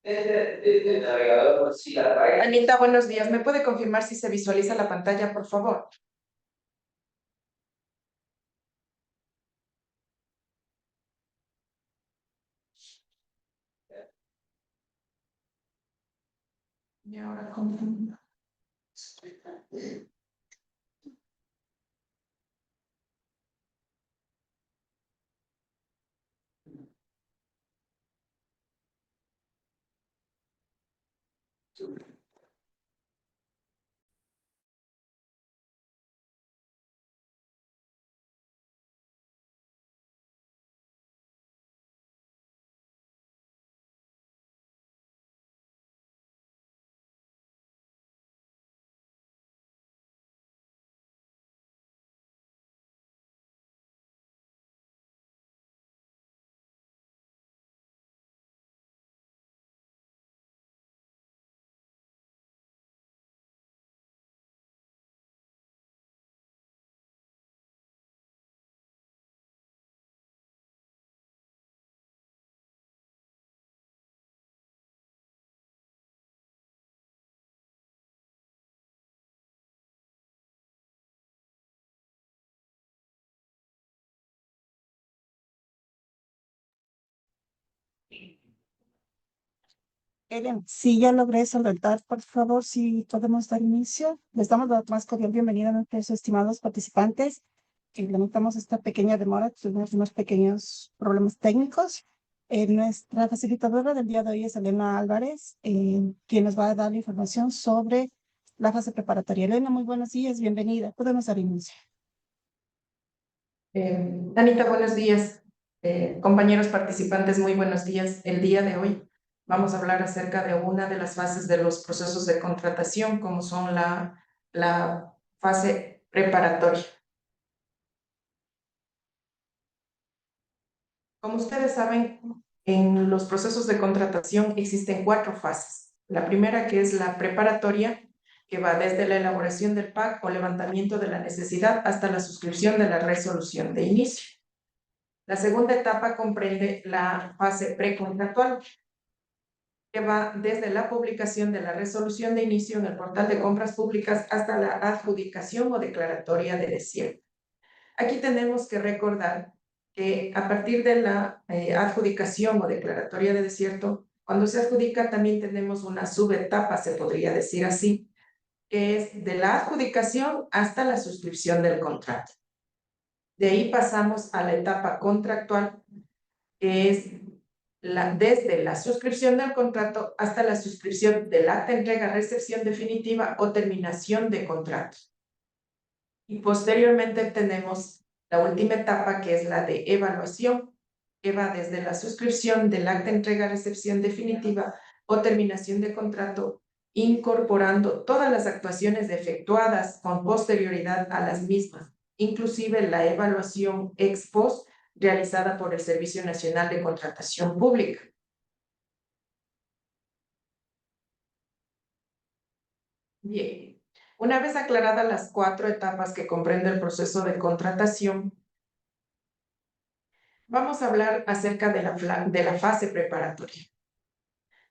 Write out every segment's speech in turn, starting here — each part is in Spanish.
Desde el navegador, si la trae. Anita, buenos días. ¿Me puede confirmar si se visualiza la pantalla, por favor? Y ahora, ¿cómo? Ellen, sí, ya logré solventar, por favor, si podemos dar inicio. Les damos la más cordial bienvenida a nuestros estimados participantes. Lamentamos esta pequeña demora, tuvimos unos pequeños problemas técnicos. Nuestra facilitadora del día de hoy es Elena Álvarez, quien nos va a dar la información sobre la fase preparatoria. Elena, muy buenos días, bienvenida. Podemos dar inicio. Anita, buenos días. Compañeros participantes, muy buenos días. El día de hoy vamos a hablar acerca de una de las fases de los procesos de contratación, como son la fase preparatoria. Como ustedes saben, en los procesos de contratación existen 4 fases. La primera, que es la preparatoria, que va desde la elaboración del PAC o levantamiento de la necesidad hasta la suscripción de la resolución de inicio. La segunda etapa comprende la fase precontractual, que va desde la publicación de la resolución de inicio en el portal de compras públicas hasta la adjudicación o declaratoria de desierto. Aquí tenemos que recordar que a partir de la adjudicación o declaratoria de desierto, cuando se adjudica también tenemos una subetapa, se podría decir así, que es de la adjudicación hasta la suscripción del contrato. De ahí pasamos a la etapa contractual, que es desde la suscripción del contrato hasta la suscripción del acta de entrega-recepción definitiva o terminación de contrato. Y posteriormente tenemos la última etapa, que es la de evaluación, que va desde la suscripción del acta de entrega-recepción definitiva o terminación de contrato, incorporando todas las actuaciones efectuadas con posterioridad a las mismas, inclusive la evaluación ex post realizada por el Servicio Nacional de Contratación Pública. Bien, una vez aclaradas las 4 etapas que comprende el proceso de contratación, vamos a hablar acerca de la fase preparatoria.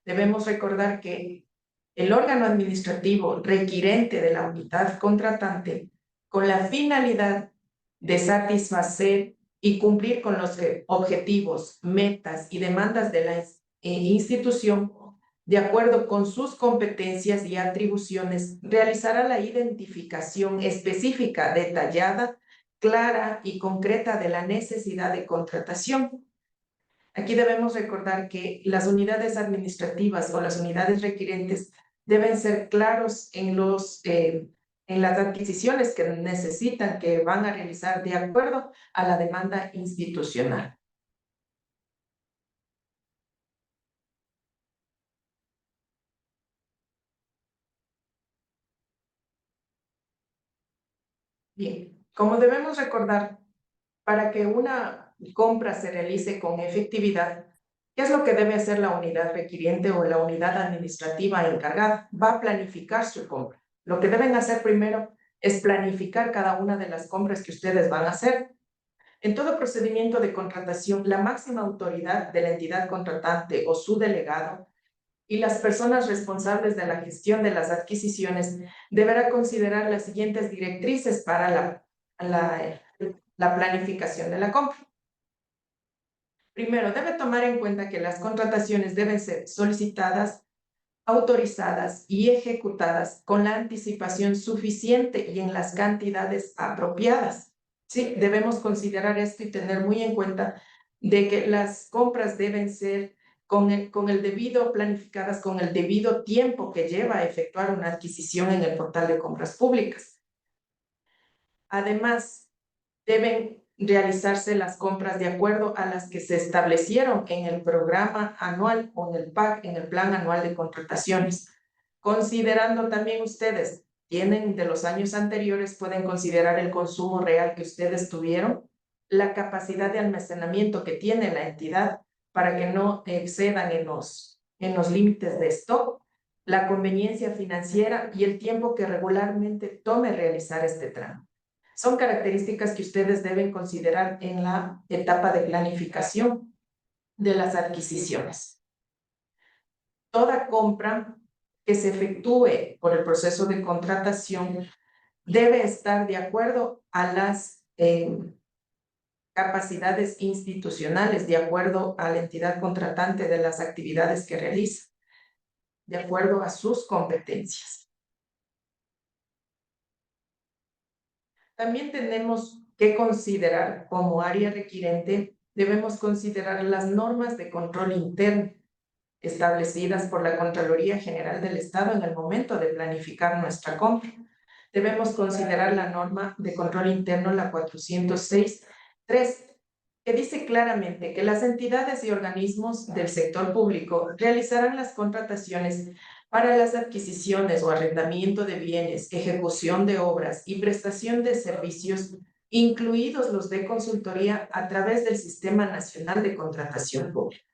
Debemos recordar que el órgano administrativo requirente de la unidad contratante, con la finalidad de satisfacer y cumplir con los objetivos, metas y demandas de la institución, de acuerdo con sus competencias y atribuciones, realizará la identificación específica, detallada, clara y concreta de la necesidad de contratación. Aquí debemos recordar que las unidades administrativas o las unidades requirentes deben ser claros en las adquisiciones que necesitan, que van a realizar de acuerdo a la demanda institucional. Bien, como debemos recordar, para que una compra se realice con efectividad, ¿qué es lo que debe hacer la unidad requiriente o la unidad administrativa encargada? Va a planificar su compra. Lo que deben hacer primero es planificar cada una de las compras que ustedes van a hacer. En todo procedimiento de contratación, la máxima autoridad de la entidad contratante o su delegado y las personas responsables de la gestión de las adquisiciones deberá considerar las siguientes directrices para la planificación de la compra. Primero, debe tomar en cuenta que las contrataciones deben ser solicitadas, autorizadas y ejecutadas con la anticipación suficiente y en las cantidades apropiadas. Sí, debemos considerar esto y tener muy en cuenta de que las compras deben ser con el debido planificadas, con el debido tiempo que lleva a efectuar una adquisición en el portal de compras públicas. Además, deben realizarse las compras de acuerdo a las que se establecieron en el programa anual o en el PAC, en el Plan Anual de Contrataciones. Considerando también ustedes, tienen de los años anteriores, pueden considerar el consumo real que ustedes tuvieron, la capacidad de almacenamiento que tiene la entidad para que no excedan en los límites de stock, la conveniencia financiera y el tiempo que regularmente tome realizar este trámite. Son características que ustedes deben considerar en la etapa de planificación de las adquisiciones. Toda compra que se efectúe por el proceso de contratación debe estar de acuerdo a las capacidades institucionales, de acuerdo a la entidad contratante de las actividades que realiza, de acuerdo a sus competencias. También tenemos que considerar como área requirente, debemos considerar las normas de control interno establecidas por la Contraloría General del Estado en el momento de planificar nuestra compra. Debemos considerar la norma de control interno, la 406.3, que dice claramente que las entidades y organismos del sector público realizarán las contrataciones para las adquisiciones o arrendamiento de bienes, ejecución de obras y prestación de servicios, incluidos los de consultoría, a través del Sistema Nacional de Contratación Pública.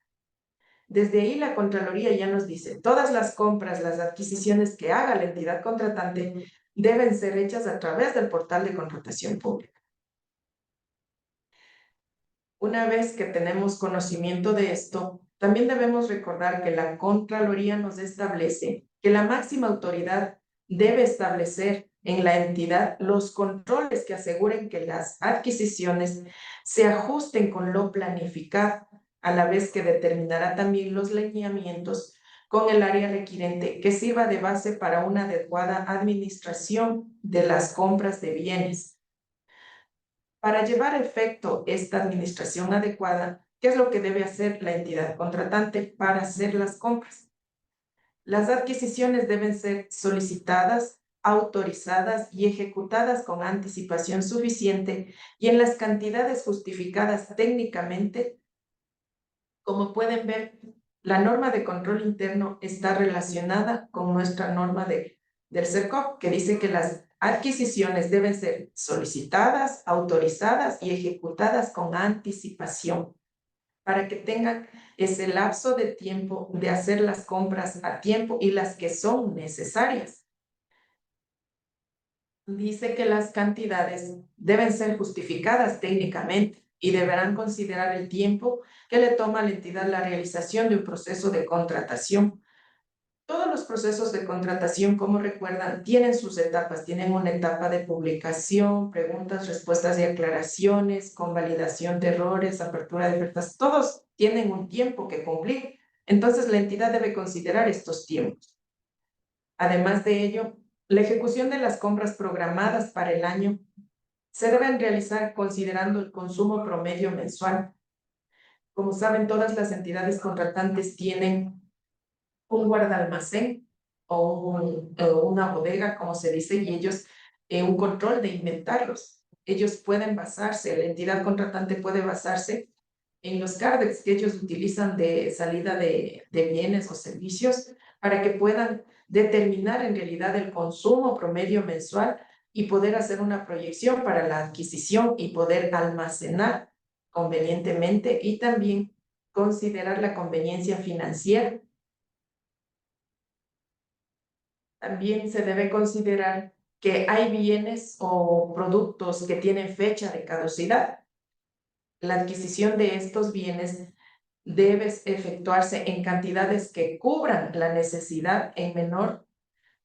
Desde ahí la Contraloría ya nos dice, todas las compras, las adquisiciones que haga la entidad contratante deben ser hechas a través del portal de contratación pública. Una vez que tenemos conocimiento de esto, también debemos recordar que la Contraloría nos establece que la máxima autoridad debe establecer en la entidad los controles que aseguren que las adquisiciones se ajusten con lo planificado, a la vez que determinará también los lineamientos con el área requirente que sirva de base para una adecuada administración de las compras de bienes. Para llevar a efecto esta administración adecuada, ¿qué es lo que debe hacer la entidad contratante para hacer las compras? Las adquisiciones deben ser solicitadas, autorizadas y ejecutadas con anticipación suficiente y en las cantidades justificadas técnicamente. Como pueden ver, la norma de control interno está relacionada con nuestra norma del CERCOP, que dice que las adquisiciones deben ser solicitadas, autorizadas y ejecutadas con anticipación para que tengan ese lapso de tiempo de hacer las compras a tiempo y las que son necesarias. Dice que las cantidades deben ser justificadas técnicamente y deberán considerar el tiempo que le toma a la entidad la realización de un proceso de contratación. Todos los procesos de contratación, como recuerdan, tienen sus etapas. Tienen una etapa de publicación, preguntas, respuestas y aclaraciones, convalidación de errores, apertura de ofertas. Todos tienen un tiempo que cumplir. Entonces, la entidad debe considerar estos tiempos. Además de ello, la ejecución de las compras programadas para el año se deben realizar considerando el consumo promedio mensual. Como saben, todas las entidades contratantes tienen un guardalmacén o una bodega, como se dice, y ellos un control de inventarios. Ellos pueden basarse, la entidad contratante puede basarse en los CARDEX que ellos utilizan de salida de bienes o servicios para que puedan determinar en realidad el consumo promedio mensual y poder hacer una proyección para la adquisición y poder almacenar convenientemente y también considerar la conveniencia financiera. También se debe considerar que hay bienes o productos que tienen fecha de caducidad. la adquisición de estos bienes debe efectuarse en cantidades que cubran la necesidad en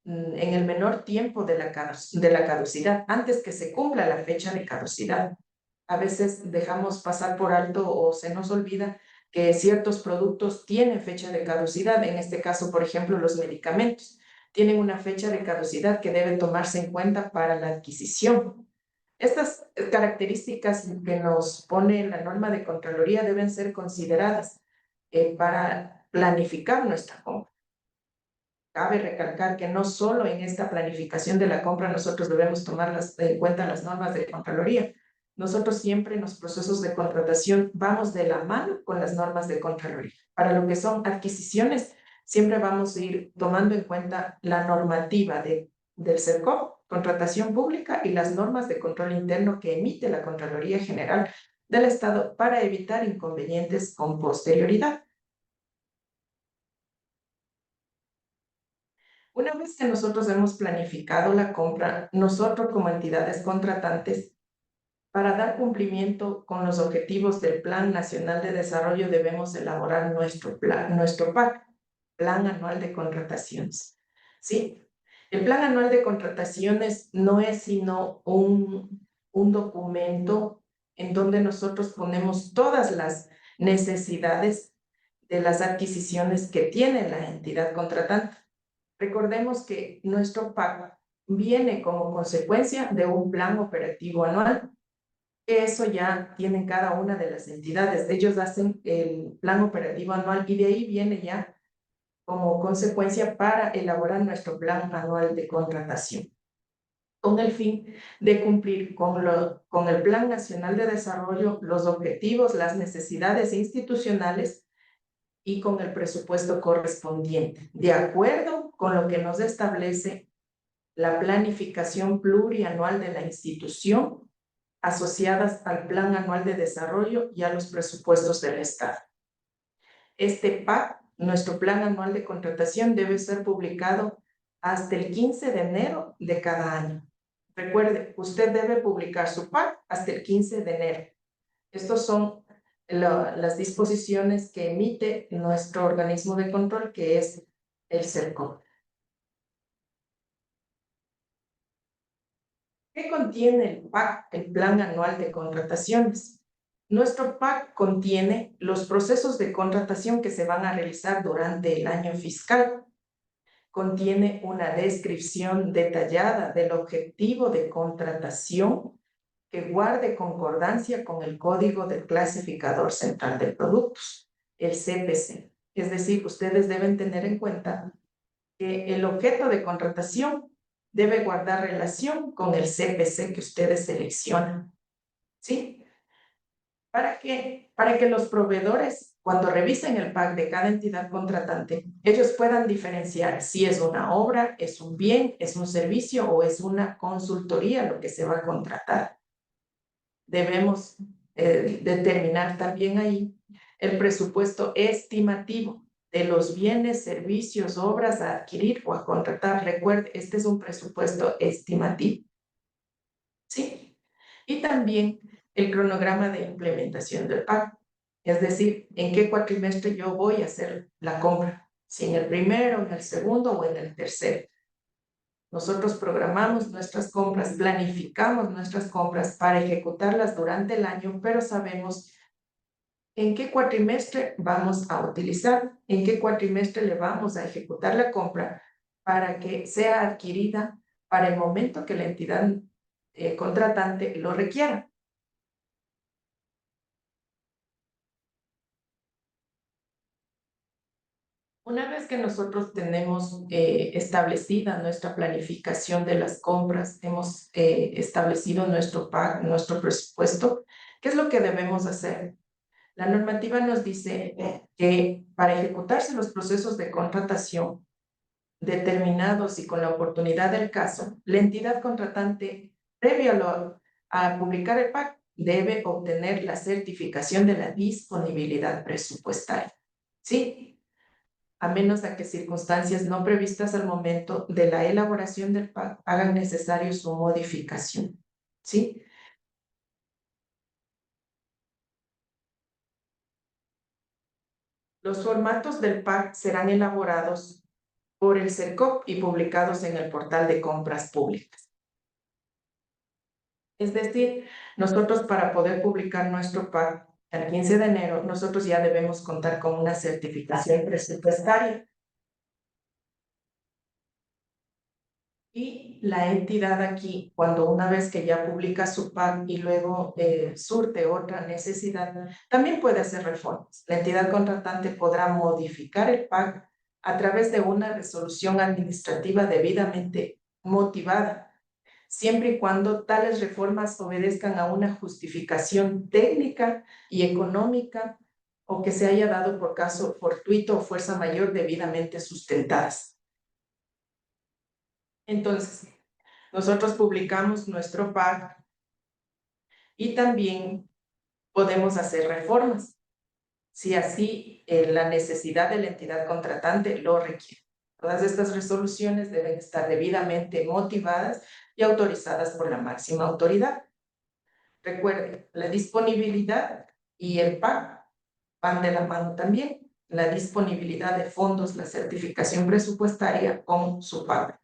el menor tiempo de la caducidad, antes que se cumpla la fecha de caducidad. A veces dejamos pasar por alto o se nos olvida que ciertos productos tienen fecha de caducidad. En este caso, por ejemplo, los medicamentos tienen una fecha de caducidad que debe tomarse en cuenta para la adquisición. Estas características que nos pone la norma de Contraloría deben ser consideradas para planificar nuestra compra. Cabe recalcar que no solo en esta planificación de la compra nosotros debemos tomar en cuenta las normas de Contraloría. Nosotros siempre en los procesos de contratación vamos de la mano con las normas de Contraloría. Para lo que son adquisiciones, siempre vamos a ir tomando en cuenta la normativa del CERCOP, contratación pública, y las normas de control interno que emite la Contraloría General del Estado para evitar inconvenientes con posterioridad. Una vez que nosotros hemos planificado la compra, nosotros como entidades contratantes, para dar cumplimiento con los objetivos del Plan Nacional de Desarrollo, debemos elaborar nuestro PAC, Plan Anual de Contrataciones. ¿Sí? El Plan Anual de Contrataciones no es sino un documento en donde nosotros ponemos todas las necesidades de las adquisiciones que tiene la entidad contratante. Recordemos que nuestro PAC viene como consecuencia de un plan operativo anual. Eso ya tienen cada una de las entidades. Ellos hacen el plan operativo anual y de ahí viene ya como consecuencia para elaborar nuestro plan anual de contratación, con el fin de cumplir con el Plan Nacional de Desarrollo, los objetivos, las necesidades institucionales y con el presupuesto correspondiente, de acuerdo con lo que nos establece la planificación plurianual de la institución, asociadas al Plan Anual de Desarrollo y a los presupuestos del Estado. Este PAC, nuestro Plan Anual de Contratación, debe ser publicado hasta el 15 de enero de cada año. Recuerde, usted debe publicar su PAC hasta el 15 de enero. Estos son las disposiciones que emite nuestro organismo de control, que es el CERCOP. ¿Qué contiene el PAC, el Plan Anual de Contrataciones? Nuestro PAC contiene los procesos de contratación que se van a realizar durante el año fiscal. Contiene una descripción detallada del objetivo de contratación que guarde concordancia con el Código del Clasificador Central de Productos, el CPC. Es decir, ustedes deben tener en cuenta que el objeto de contratación debe guardar relación con el CPC que ustedes seleccionan. ¿Sí? ¿Para qué? Para que los proveedores, cuando revisen el PAC de cada entidad contratante, ellos puedan diferenciar si es una obra, es un bien, es un servicio o es una consultoría lo que se va a contratar. Debemos determinar también ahí el presupuesto estimativo de los bienes, servicios, obras a adquirir o a contratar. Recuerde, este es un presupuesto estimativo. ¿Sí? Y también el cronograma de implementación del PAC, es decir, en qué cuatrimestre yo voy a hacer la compra, si en el primero, en el segundo o en el tercero. Nosotros programamos nuestras compras, planificamos nuestras compras para ejecutarlas durante el año, pero sabemos en qué cuatrimestre vamos a utilizar, en qué cuatrimestre le vamos a ejecutar la compra para que sea adquirida para el momento que la entidad contratante lo requiera. Una vez que nosotros tenemos establecida nuestra planificación de las compras, hemos establecido nuestro PAC, nuestro presupuesto, ¿qué es lo que debemos hacer? La normativa nos dice que para ejecutarse los procesos de contratación determinados y con la oportunidad del caso, la entidad contratante, previo a publicar el PAC, debe obtener la certificación de la disponibilidad presupuestaria. ¿Sí? A menos de que circunstancias no previstas al momento de la elaboración del PAC hagan necesario su modificación. ¿Sí? Los formatos del PAC serán elaborados por el CERCOP y publicados en el portal de compras públicas. Es decir, nosotros para poder publicar nuestro PAC el 15 de enero, nosotros ya debemos contar con una certificación presupuestaria. Y la entidad aquí, cuando una vez que ya publica su PAC y luego surte otra necesidad, también puede hacer reformas. La entidad contratante podrá modificar el PAC a través de una resolución administrativa debidamente motivada, siempre y cuando tales reformas obedezcan a una justificación técnica y económica o que se haya dado por caso fortuito o fuerza mayor debidamente sustentadas. Entonces, nosotros publicamos nuestro PAC y también podemos hacer reformas, si así la necesidad de la entidad contratante lo requiere. Todas estas resoluciones deben estar debidamente motivadas y autorizadas por la máxima autoridad. Recuerden, la disponibilidad y el PAC van de la mano también. La disponibilidad de fondos, la certificación presupuestaria con su PAC.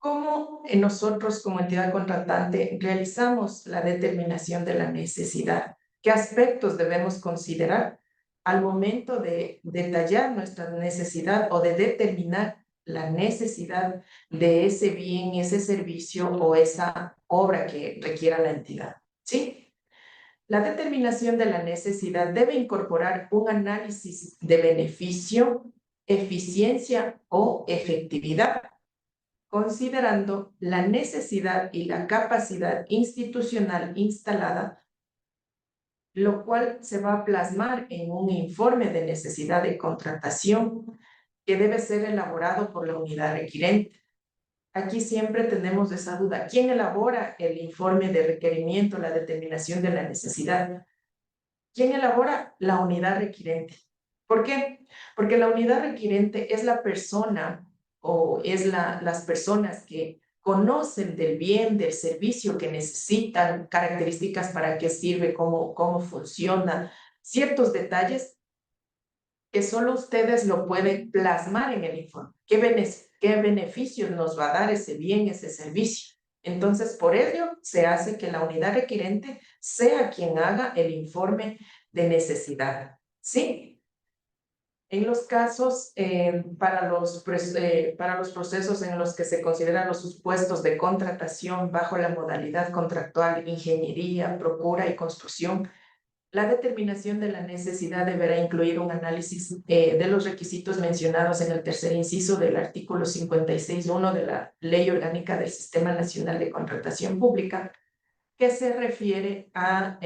¿Cómo nosotros como entidad contratante realizamos la determinación de la necesidad? ¿Qué aspectos debemos considerar al momento de detallar nuestra necesidad o de determinar la necesidad de ese bien, ese servicio o esa obra que requiera la entidad? ¿Sí? La determinación de la necesidad debe incorporar un análisis de beneficio, eficiencia o efectividad, considerando la necesidad y la capacidad institucional instalada, lo cual se va a plasmar en un informe de necesidad de contratación que debe ser elaborado por la unidad requirente. Aquí siempre tenemos esa duda. ¿Quién elabora el informe de requerimiento, la determinación de la necesidad? ¿Quién elabora? La unidad requirente. ¿Por qué? Porque la unidad requirente es la persona o es las personas que conocen del bien, del servicio que necesitan, características para qué sirve, cómo funciona, ciertos detalles que solo ustedes lo pueden plasmar en el informe. ¿Qué beneficios nos va a dar ese bien, ese servicio? Entonces, por ello, se hace que la unidad requirente sea quien haga el informe de necesidad. ¿Sí? En los casos, para los procesos en los que se consideran los supuestos de contratación bajo la modalidad contractual, ingeniería, procura y construcción, la determinación de la necesidad deberá incluir un análisis de los requisitos mencionados en el tercer inciso del artículo 56.1 de la Ley Orgánica del Sistema Nacional de Contratación Pública, que se refiere a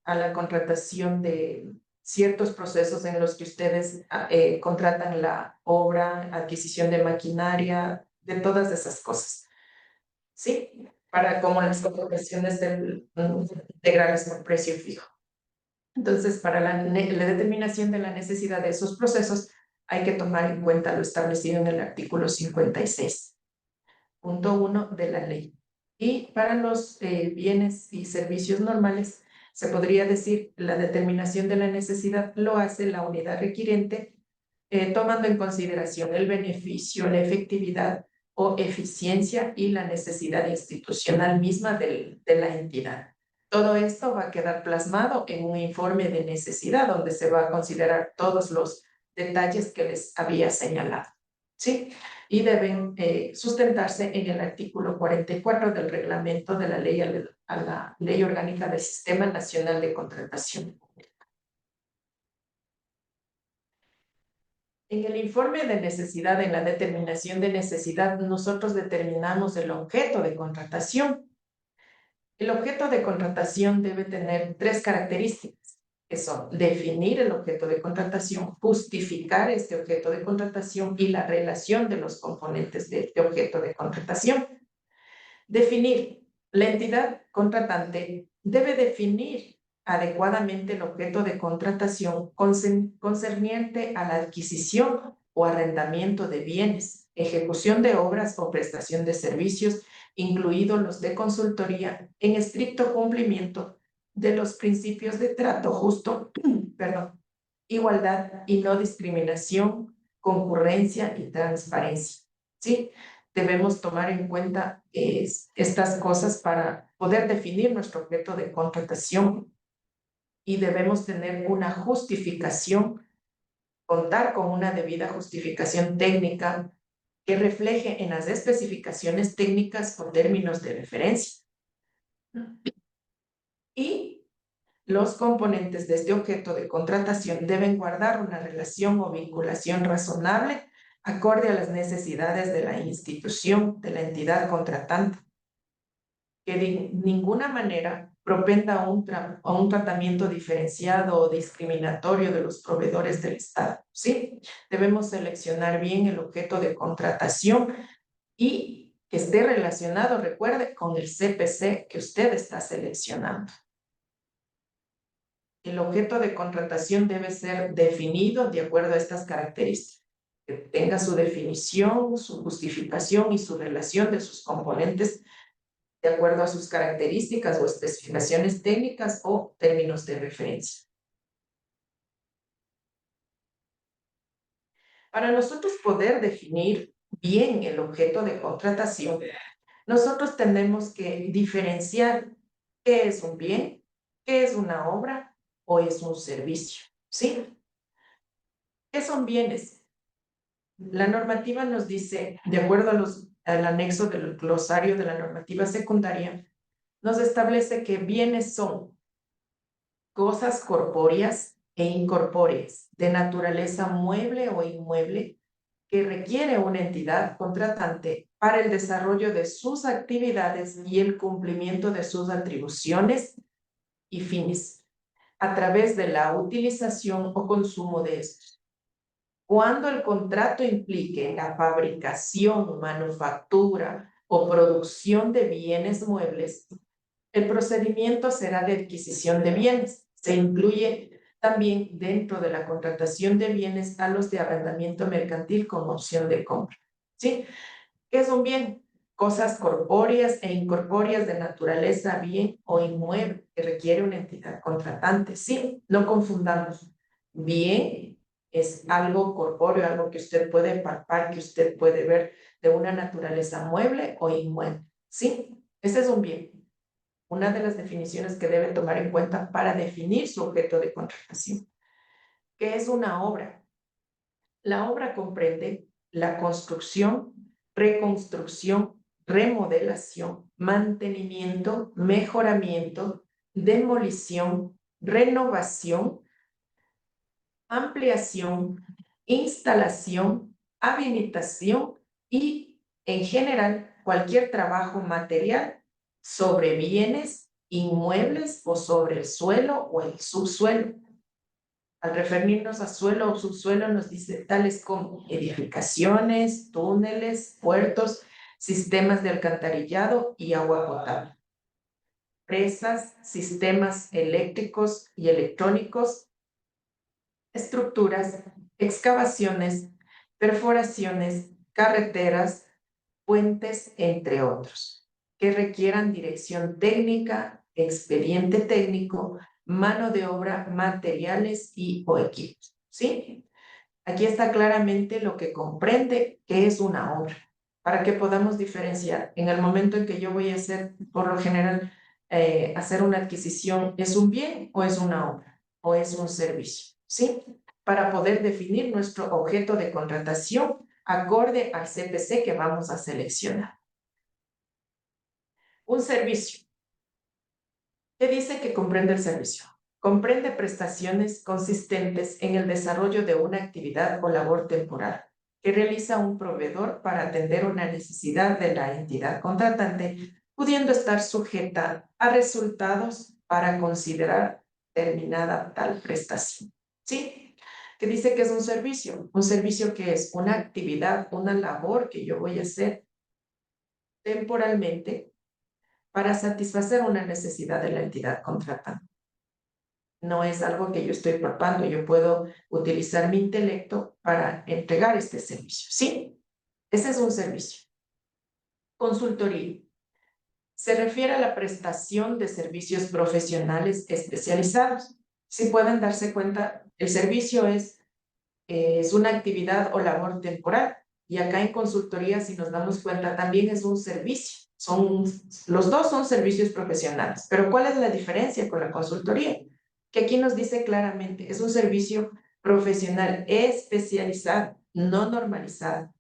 la contratación de ciertos procesos en los que ustedes contratan la obra, adquisición de maquinaria, de todas esas cosas. ¿Sí? Para como las contrataciones integrales por precio fijo. Entonces, para la determinación de la necesidad de esos procesos, hay que tomar en cuenta lo establecido en el artículo 56.1 de la ley. Y para los bienes y servicios normales, se podría decir la determinación de la necesidad lo hace la unidad requirente, tomando en consideración el beneficio, la efectividad o eficiencia y la necesidad institucional misma de la entidad. Todo esto va a quedar plasmado en un informe de necesidad donde se va a considerar todos los detalles que les había señalado. ¿Sí? Y deben sustentarse en el artículo 44 del reglamento de la ley a la Ley Orgánica del Sistema Nacional de Contratación. En el informe de necesidad, en la determinación de necesidad, nosotros determinamos el objeto de contratación. El objeto de contratación debe tener 3 características, que son definir el objeto de contratación, justificar este objeto de contratación y la relación de los componentes de este objeto de contratación. Definir. La entidad contratante debe definir adecuadamente el objeto de contratación concerniente a la adquisición o arrendamiento de bienes, ejecución de obras o prestación de servicios, incluidos los de consultoría, en estricto cumplimiento de los principios de trato justo, perdón, igualdad y no discriminación, concurrencia y transparencia. ¿Sí? Debemos tomar en cuenta estas cosas para poder definir nuestro objeto de contratación y debemos tener una justificación, contar con una debida justificación técnica que refleje en las especificaciones técnicas o términos de referencia. Y los componentes de este objeto de contratación deben guardar una relación o vinculación razonable acorde a las necesidades de la institución, de la entidad contratante, que de ninguna manera propenda a un tratamiento diferenciado o discriminatorio de los proveedores del Estado. ¿Sí? Debemos seleccionar bien el objeto de contratación y que esté relacionado, recuerde, con el CPC que usted está seleccionando. El objeto de contratación debe ser definido de acuerdo a estas características, que tenga su definición, su justificación y su relación de sus componentes de acuerdo a sus características o especificaciones técnicas o términos de referencia. Para nosotros poder definir bien el objeto de contratación, nosotros tenemos que diferenciar qué es un bien, qué es una obra o es un servicio, ¿sí? ¿Qué son bienes? La normativa nos dice, de acuerdo al anexo del glosario de la normativa secundaria, nos establece que bienes son cosas corpóreas e incorpóreas, de naturaleza mueble o inmueble, que requiere una entidad contratante para el desarrollo de sus actividades y el cumplimiento de sus atribuciones y fines, a través de la utilización o consumo de estos. Cuando el contrato implique la fabricación, manufactura o producción de bienes muebles, el procedimiento será de adquisición de bienes. Se incluye también dentro de la contratación de bienes a los de arrendamiento mercantil con opción de compra. ¿Sí? ¿Qué es un bien? Cosas corpóreas e incorpóreas de naturaleza bien o inmueble que requiere una entidad contratante. Sí, no confundamos. Bien es algo corpóreo, algo que usted puede palpar, que usted puede ver de una naturaleza mueble o inmueble. Sí, ese es un bien. Una de las definiciones que debe tomar en cuenta para definir su objeto de contratación. ¿Qué es una obra? La obra comprende la construcción, reconstrucción, remodelación, mantenimiento, mejoramiento, demolición, renovación, ampliación, instalación, habilitación y, en general, cualquier trabajo material sobre bienes inmuebles o sobre el suelo o el subsuelo. Al referirnos a suelo o subsuelo nos dice tales como edificaciones, túneles, puertos, sistemas de alcantarillado y agua potable, presas, sistemas eléctricos y electrónicos, estructuras, excavaciones, perforaciones, carreteras, puentes, entre otros, que requieran dirección técnica, expediente técnico, mano de obra, materiales y o equipos. ¿Sí? Aquí está claramente lo que comprende que es una obra, para que podamos diferenciar. En el momento en que yo voy a hacer, por lo general, hacer una adquisición, ¿es un bien o es una obra o es un servicio? ¿Sí? Para poder definir nuestro objeto de contratación acorde al CPC que vamos a seleccionar. Un servicio. ¿Qué dice que comprende el servicio? Comprende prestaciones consistentes en el desarrollo de una actividad o labor temporal que realiza un proveedor para atender una necesidad de la entidad contratante, pudiendo estar sujeta a resultados para considerar terminada tal prestación. ¿Sí? ¿Qué dice que es un servicio? Un servicio que es una actividad, una labor que yo voy a hacer temporalmente para satisfacer una necesidad de la entidad contratante. No es algo que yo estoy palpando, yo puedo utilizar mi intelecto para entregar este servicio. Sí, ese es un servicio. Consultoría. Se refiere a la prestación de servicios profesionales especializados. Si pueden darse cuenta, el servicio es una actividad o labor temporal. Y acá en consultoría, si nos damos cuenta, también es un servicio. Los dos son servicios profesionales. Pero ¿cuál es la diferencia con la consultoría? Que aquí nos dice claramente, es un servicio profesional especializado, no normalizado,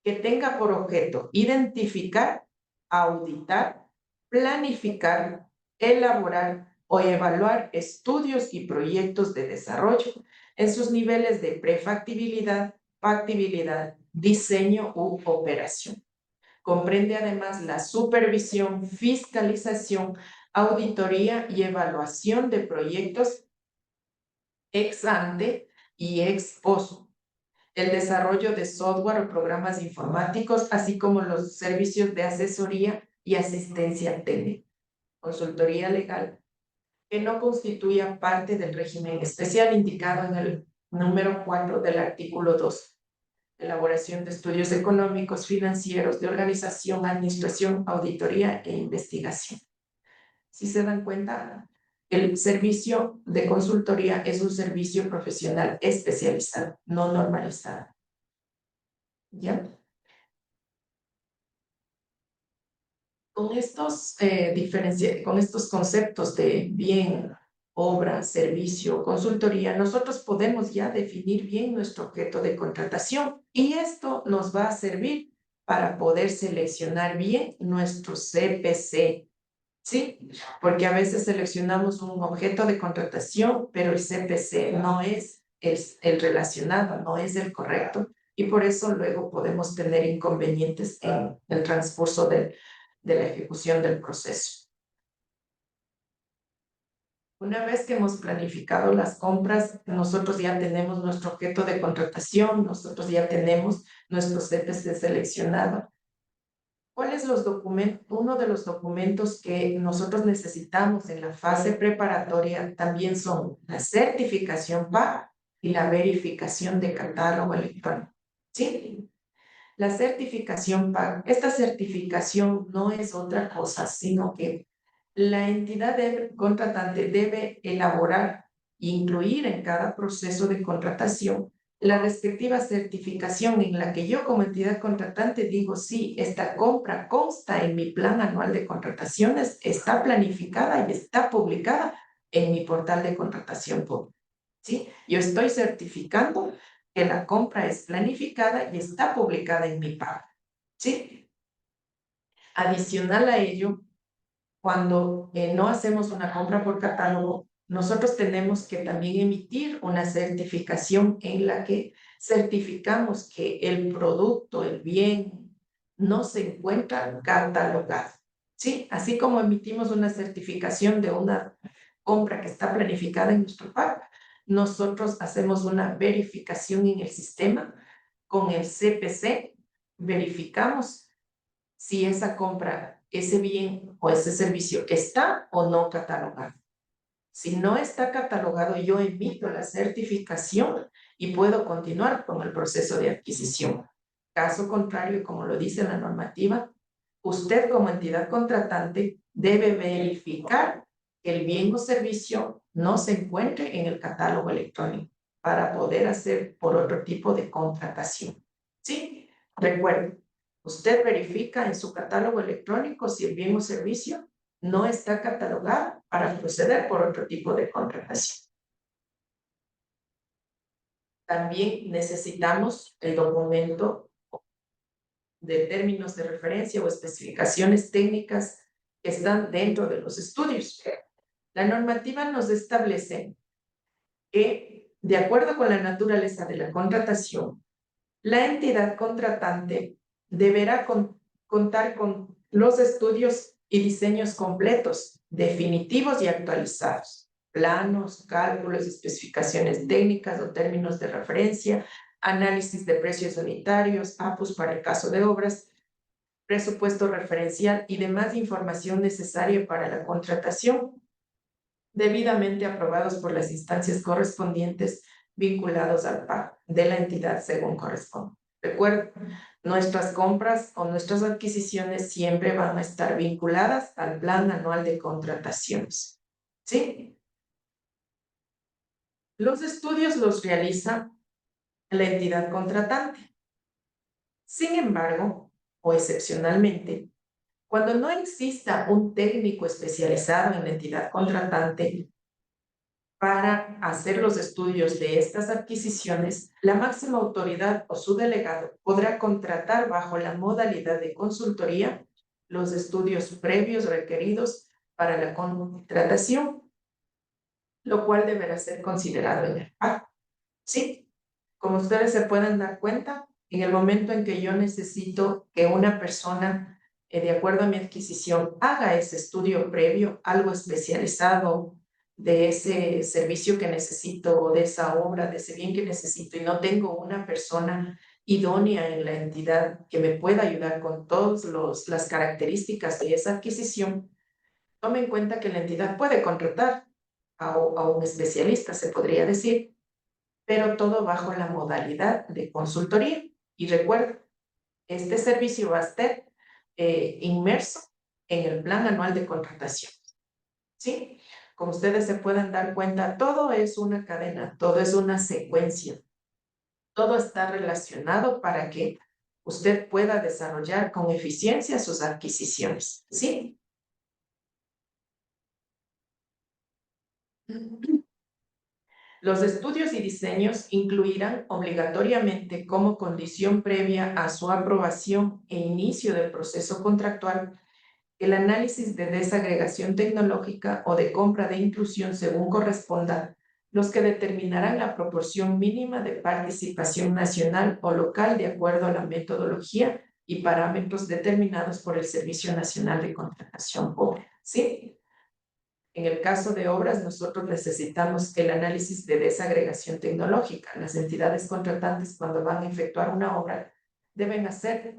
que tenga por objeto identificar, auditar, planificar, elaborar o evaluar estudios y proyectos de desarrollo en sus niveles de prefactibilidad, factibilidad, diseño u operación. Comprende además la supervisión, fiscalización, auditoría y evaluación de proyectos ex ante y ex post, el desarrollo de software o programas informáticos, así como los servicios de asesoría y asistencia técnica, consultoría legal, que no constituya parte del régimen especial indicado en el número 4 del artículo 2. Elaboración de estudios económicos, financieros, de organización, administración, auditoría e investigación. Si se dan cuenta, el servicio de consultoría es un servicio profesional especializado, no normalizado. ¿Ya? Con con estos conceptos de bien, obra, servicio, consultoría, nosotros podemos ya definir bien nuestro objeto de contratación y esto nos va a servir para poder seleccionar bien nuestro CPC, ¿sí? Porque a veces seleccionamos un objeto de contratación, pero el CPC no es el relacionado, no es el correcto y por eso luego podemos tener inconvenientes en el transcurso de la ejecución del proceso. Una vez que hemos planificado las compras, nosotros ya tenemos nuestro objeto de contratación, nosotros ya tenemos nuestro CPC seleccionado. ¿Cuál es uno de los documentos que nosotros necesitamos en la fase preparatoria? También son la certificación PAC y la verificación de catálogo electrónico. ¿Sí? La certificación PAC, esta certificación no es otra cosa, sino que la entidad contratante debe elaborar e incluir en cada proceso de contratación la respectiva certificación en la que yo como entidad contratante digo, sí, esta compra consta en mi plan anual de contrataciones, está planificada y está publicada en mi portal de contratación pública. ¿Sí? Yo estoy certificando que la compra es planificada y está publicada en mi pago. ¿Sí? Adicional a ello, cuando no hacemos una compra por catálogo, nosotros tenemos que también emitir una certificación en la que certificamos que el producto, el bien, no se encuentra catalogado. ¿Sí? Así como emitimos una certificación de una compra que está planificada en nuestro pago, nosotros hacemos una verificación en el sistema con el CPC, verificamos si esa compra, ese bien o ese servicio está o no catalogado. Si no está catalogado, yo emito la certificación y puedo continuar con el proceso de adquisición. Caso contrario, como lo dice la normativa, usted como entidad contratante debe verificar que el bien o servicio no se encuentre en el catálogo electrónico para poder hacer por otro tipo de contratación. ¿Sí? Recuerden, usted verifica en su catálogo electrónico si el bien o servicio no está catalogado para proceder por otro tipo de contratación. También necesitamos el documento de términos de referencia o especificaciones técnicas que están dentro de los estudios. La normativa nos establece que, de acuerdo con la naturaleza de la contratación, la entidad contratante deberá contar con los estudios y diseños completos, definitivos y actualizados, planos, cálculos, especificaciones técnicas o términos de referencia, análisis de precios unitarios, APUs para el caso de obras, presupuesto referencial y demás información necesaria para la contratación, debidamente aprobados por las instancias correspondientes vinculados al pago de la entidad según corresponde. Recuerden, nuestras compras o nuestras adquisiciones siempre van a estar vinculadas al plan anual de contrataciones. ¿Sí? Los estudios los realiza la entidad contratante. Sin embargo, o excepcionalmente, cuando no exista un técnico especializado en la entidad contratante para hacer los estudios de estas adquisiciones, la máxima autoridad o su delegado podrá contratar bajo la modalidad de consultoría los estudios previos requeridos para la contratación, lo cual deberá ser considerado en el pago. Sí, como ustedes se pueden dar cuenta, en el momento en que yo necesito que una persona, de acuerdo a mi adquisición, haga ese estudio previo, algo especializado de ese servicio que necesito, o de esa obra, de ese bien que necesito, y no tengo una persona idónea en la entidad que me pueda ayudar con todas las características de esa adquisición, tome en cuenta que la entidad puede contratar a un especialista, se podría decir, pero todo bajo la modalidad de consultoría. Y recuerda, este servicio va a estar inmerso en el plan anual de contratación. ¿Sí? Como ustedes se pueden dar cuenta, todo es una cadena, todo es una secuencia, todo está relacionado para que usted pueda desarrollar con eficiencia sus adquisiciones. ¿Sí? Los estudios y diseños incluirán obligatoriamente como condición previa a su aprobación e inicio del proceso contractual el análisis de desagregación tecnológica o de compra de inclusión según corresponda, los que determinarán la proporción mínima de participación nacional o local de acuerdo a la metodología y parámetros determinados por el Servicio Nacional de Contratación Pública. ¿Sí? En el caso de obras, nosotros necesitamos el análisis de desagregación tecnológica. Las entidades contratantes, cuando van a efectuar una obra, deben hacer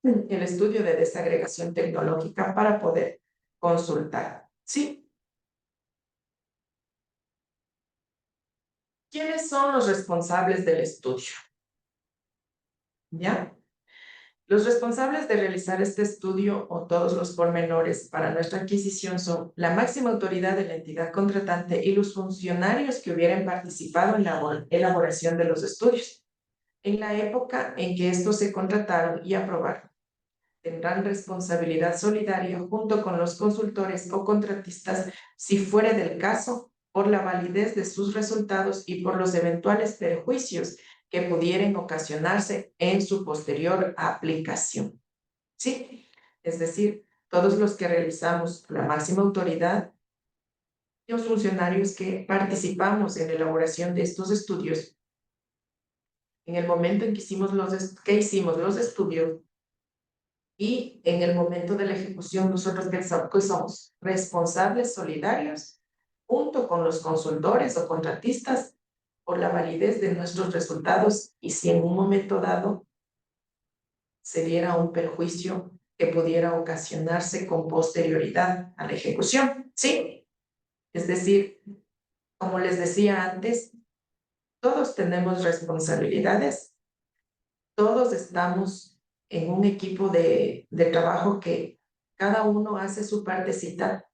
el estudio de desagregación tecnológica para poder consultar. ¿Sí? ¿Quiénes son los responsables del estudio? ¿Ya? Los responsables de realizar este estudio o todos los pormenores para nuestra adquisición son la máxima autoridad de la entidad contratante y los funcionarios que hubieran participado en la elaboración de los estudios. En la época en que estos se contrataron y aprobaron, tendrán responsabilidad solidaria junto con los consultores o contratistas, si fuere del caso, por la validez de sus resultados y por los eventuales perjuicios que pudieran ocasionarse en su posterior aplicación. ¿Sí? Es decir, todos los que realizamos la máxima autoridad, los funcionarios que participamos en la elaboración de estos estudios, en el momento en que hicimos los estudios, y en el momento de la ejecución, nosotros pensamos que somos responsables solidarios junto con los consultores o contratistas por la validez de nuestros resultados y si en un momento dado se diera un perjuicio que pudiera ocasionarse con posterioridad a la ejecución. ¿Sí? Es decir, como les decía antes, todos tenemos responsabilidades, todos estamos en un equipo de trabajo que cada uno hace su partecita,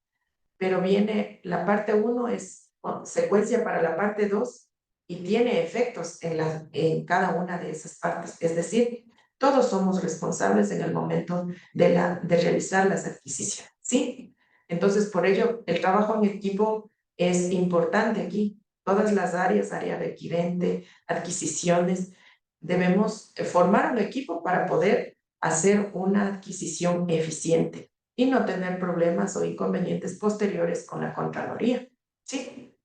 pero viene la parte 1 es secuencia para la parte 2 y tiene efectos en cada una de esas partes. Es decir, todos somos responsables en el momento de realizar las adquisiciones, ¿sí? Entonces, por ello, el trabajo en equipo es importante aquí. Todas las áreas, área requirente, adquisiciones, debemos formar un equipo para poder hacer una adquisición eficiente y no tener problemas o inconvenientes posteriores con la Contraloría. Sí.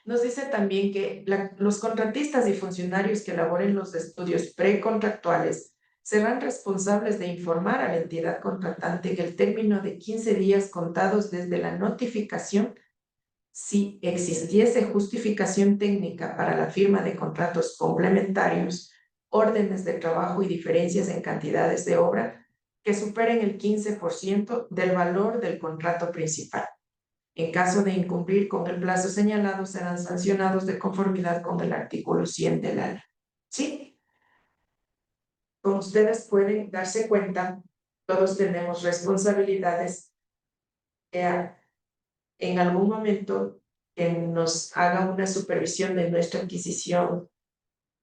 Nos dice también que los contratistas y funcionarios que elaboren los estudios precontractuales serán responsables de informar a la entidad contratante en el término de 15 días contados desde la notificación si existiese justificación técnica para la firma de contratos complementarios, órdenes de trabajo y diferencias en cantidades de obra que superen el 15% del valor del contrato principal. En caso de incumplir con el plazo señalado, serán sancionados de conformidad con el artículo 100 de la ley. ¿Sí? Como ustedes pueden darse cuenta, todos tenemos responsabilidades en algún momento que nos haga una supervisión de nuestra adquisición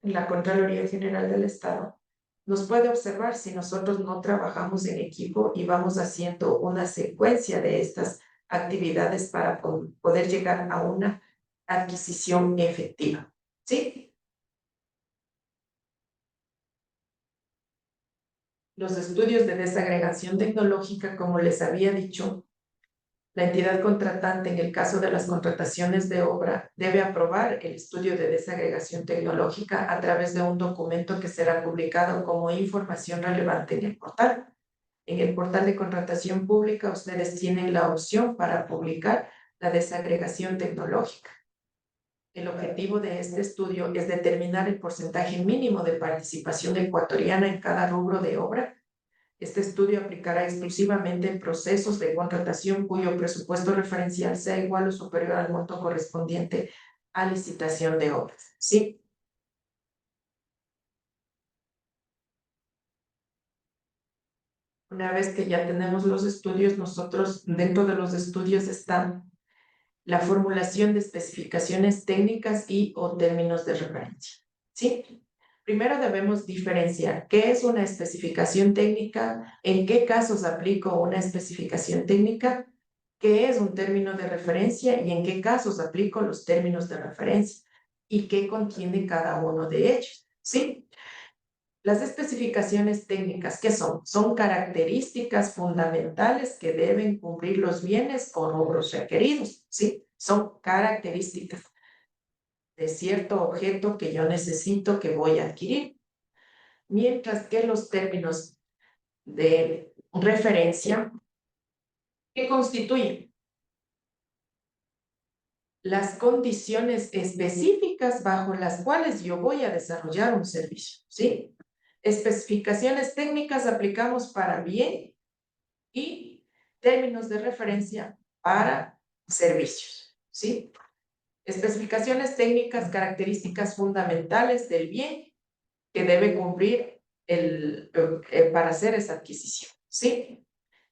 en la Contraloría General del Estado. Nos puede observar si nosotros no trabajamos en equipo y vamos haciendo una secuencia de estas actividades para poder llegar a una adquisición efectiva. ¿Sí? Los estudios de desagregación tecnológica, como les había dicho, la entidad contratante, en el caso de las contrataciones de obra, debe aprobar el estudio de desagregación tecnológica a través de un documento que será publicado como información relevante en el portal. En el portal de contratación pública, ustedes tienen la opción para publicar la desagregación tecnológica. El objetivo de este estudio es determinar el porcentaje mínimo de participación ecuatoriana en cada rubro de obra. Este estudio aplicará exclusivamente en procesos de contratación cuyo presupuesto referencial sea igual o superior al monto correspondiente a licitación de obras. ¿Sí? Una vez que ya tenemos los estudios, nosotros dentro de los estudios está la formulación de especificaciones técnicas y o términos de referencia. ¿Sí? Primero debemos diferenciar qué es una especificación técnica, en qué casos aplico una especificación técnica, qué es un término de referencia y en qué casos aplico los términos de referencia y qué contiene cada uno de ellos. ¿Sí? Las especificaciones técnicas, ¿qué son? Son características fundamentales que deben cumplir los bienes o rubros requeridos, ¿sí? Son características de cierto objeto que yo necesito, que voy a adquirir. Mientras que los términos de referencia, ¿qué constituyen? Las condiciones específicas bajo las cuales yo voy a desarrollar un servicio, ¿sí? Especificaciones técnicas aplicamos para bien y términos de referencia para servicios, ¿sí? Especificaciones técnicas, características fundamentales del bien que debe cumplir para hacer esa adquisición, ¿sí?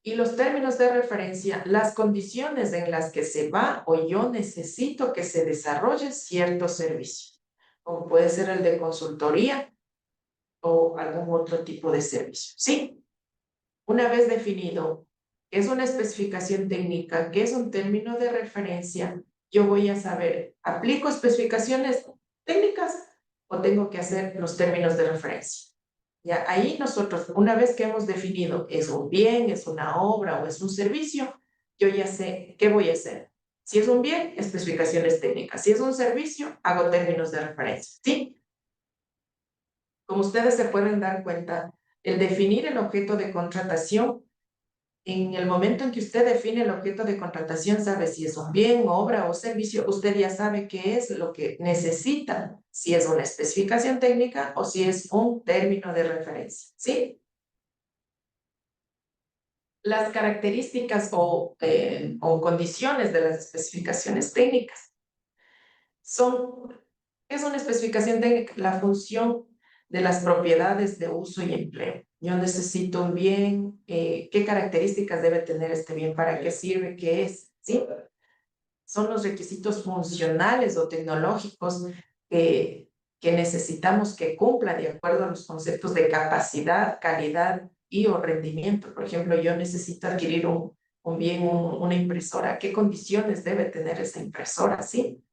Y los términos de referencia, las condiciones en las que se va o yo necesito que se desarrolle cierto servicio, como puede ser el de consultoría o algún otro tipo de servicio, ¿sí? Una vez definido qué es una especificación técnica, qué es un término de referencia, yo voy a saber, ¿aplico especificaciones técnicas o tengo que hacer los términos de referencia? Ya ahí nosotros, una vez que hemos definido es un bien, es una obra o es un servicio, yo ya sé qué voy a hacer. Si es un bien, especificaciones técnicas. Si es un servicio, hago términos de referencia. ¿Sí? Como ustedes se pueden dar cuenta, el definir el objeto de contratación, en el momento en que usted define el objeto de contratación, sabe si es un bien, obra o servicio, usted ya sabe qué es lo que necesita, si es una especificación técnica o si es un término de referencia, ¿sí? Las características o condiciones de las especificaciones técnicas son, ¿qué es una especificación técnica? La función de las propiedades de uso y empleo. Yo necesito un bien, ¿qué características debe tener este bien? ¿Para qué sirve? ¿Qué es? ¿Sí? Son los requisitos funcionales o tecnológicos que necesitamos que cumpla de acuerdo a los conceptos de capacidad, calidad y o rendimiento. Por ejemplo, yo necesito adquirir un bien, una impresora. ¿Qué condiciones debe tener esa impresora? ¿Sí?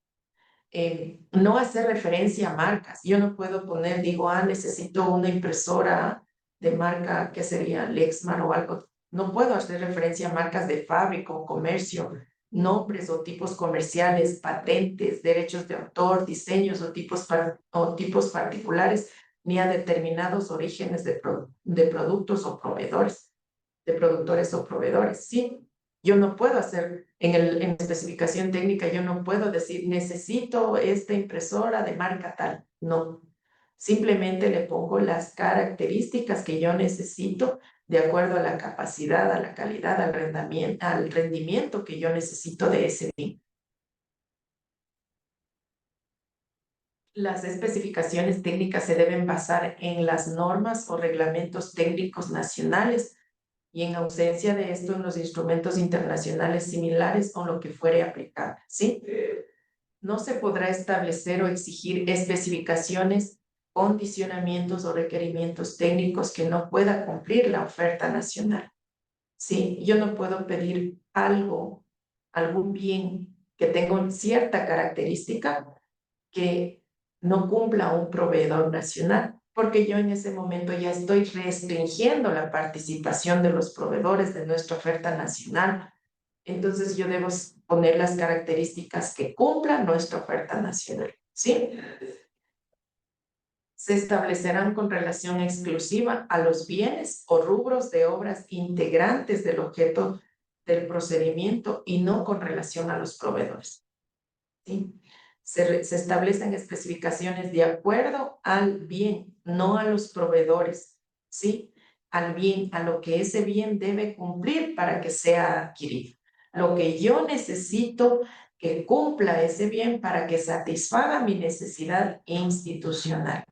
No hacer referencia a marcas. Yo no puedo poner, digo, necesito una impresora de marca, ¿qué sería? Lexmark o algo. No puedo hacer referencia a marcas de fábrica o comercio, nombres o tipos comerciales, patentes, derechos de autor, diseños o tipos particulares, ni a determinados orígenes de productos o proveedores, de productores o proveedores. Sí, yo no puedo hacer en la especificación técnica, yo no puedo decir necesito esta impresora de marca tal. No, simplemente le pongo las características que yo necesito de acuerdo a la capacidad, a la calidad, al rendimiento que yo necesito de ese bien. Las especificaciones técnicas se deben basar en las normas o reglamentos técnicos nacionales y en ausencia de esto en los instrumentos internacionales similares o lo que fuere aplicable, ¿sí? No se podrá establecer o exigir especificaciones, condicionamientos o requerimientos técnicos que no pueda cumplir la oferta nacional. Sí, yo no puedo pedir algo, algún bien que tenga cierta característica que no cumpla un proveedor nacional, porque yo en ese momento ya estoy restringiendo la participación de los proveedores de nuestra oferta nacional. Entonces yo debo poner las características que cumplan nuestra oferta nacional, ¿sí? Se establecerán con relación exclusiva a los bienes o rubros de obras integrantes del objeto del procedimiento y no con relación a los proveedores, ¿sí? Se establecen especificaciones de acuerdo al bien, no a los proveedores, ¿sí? Al bien, a lo que ese bien debe cumplir para que sea adquirido. Lo que yo necesito que cumpla ese bien para que satisfaga mi necesidad institucional,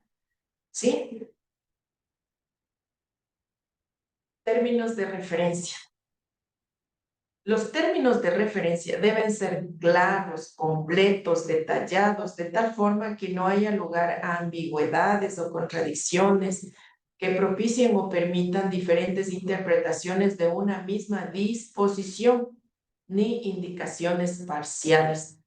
¿sí? Términos de referencia. Los términos de referencia deben ser claros, completos, detallados, de tal forma que no haya lugar a ambigüedades o contradicciones que propicien o permitan diferentes interpretaciones de una misma disposición, ni indicaciones parciales.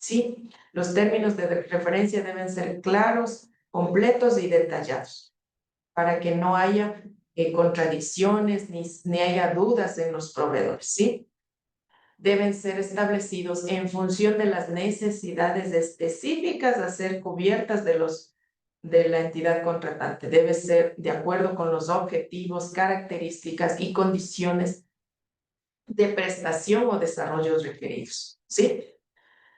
¿Sí? Los términos de referencia deben ser claros, completos y detallados, para que no haya contradicciones ni haya dudas en los proveedores, ¿sí? Deben ser establecidos en función de las necesidades específicas a ser cubiertas de la entidad contratante. Debe ser de acuerdo con los objetivos, características y condiciones de prestación o desarrollo requeridos, ¿sí?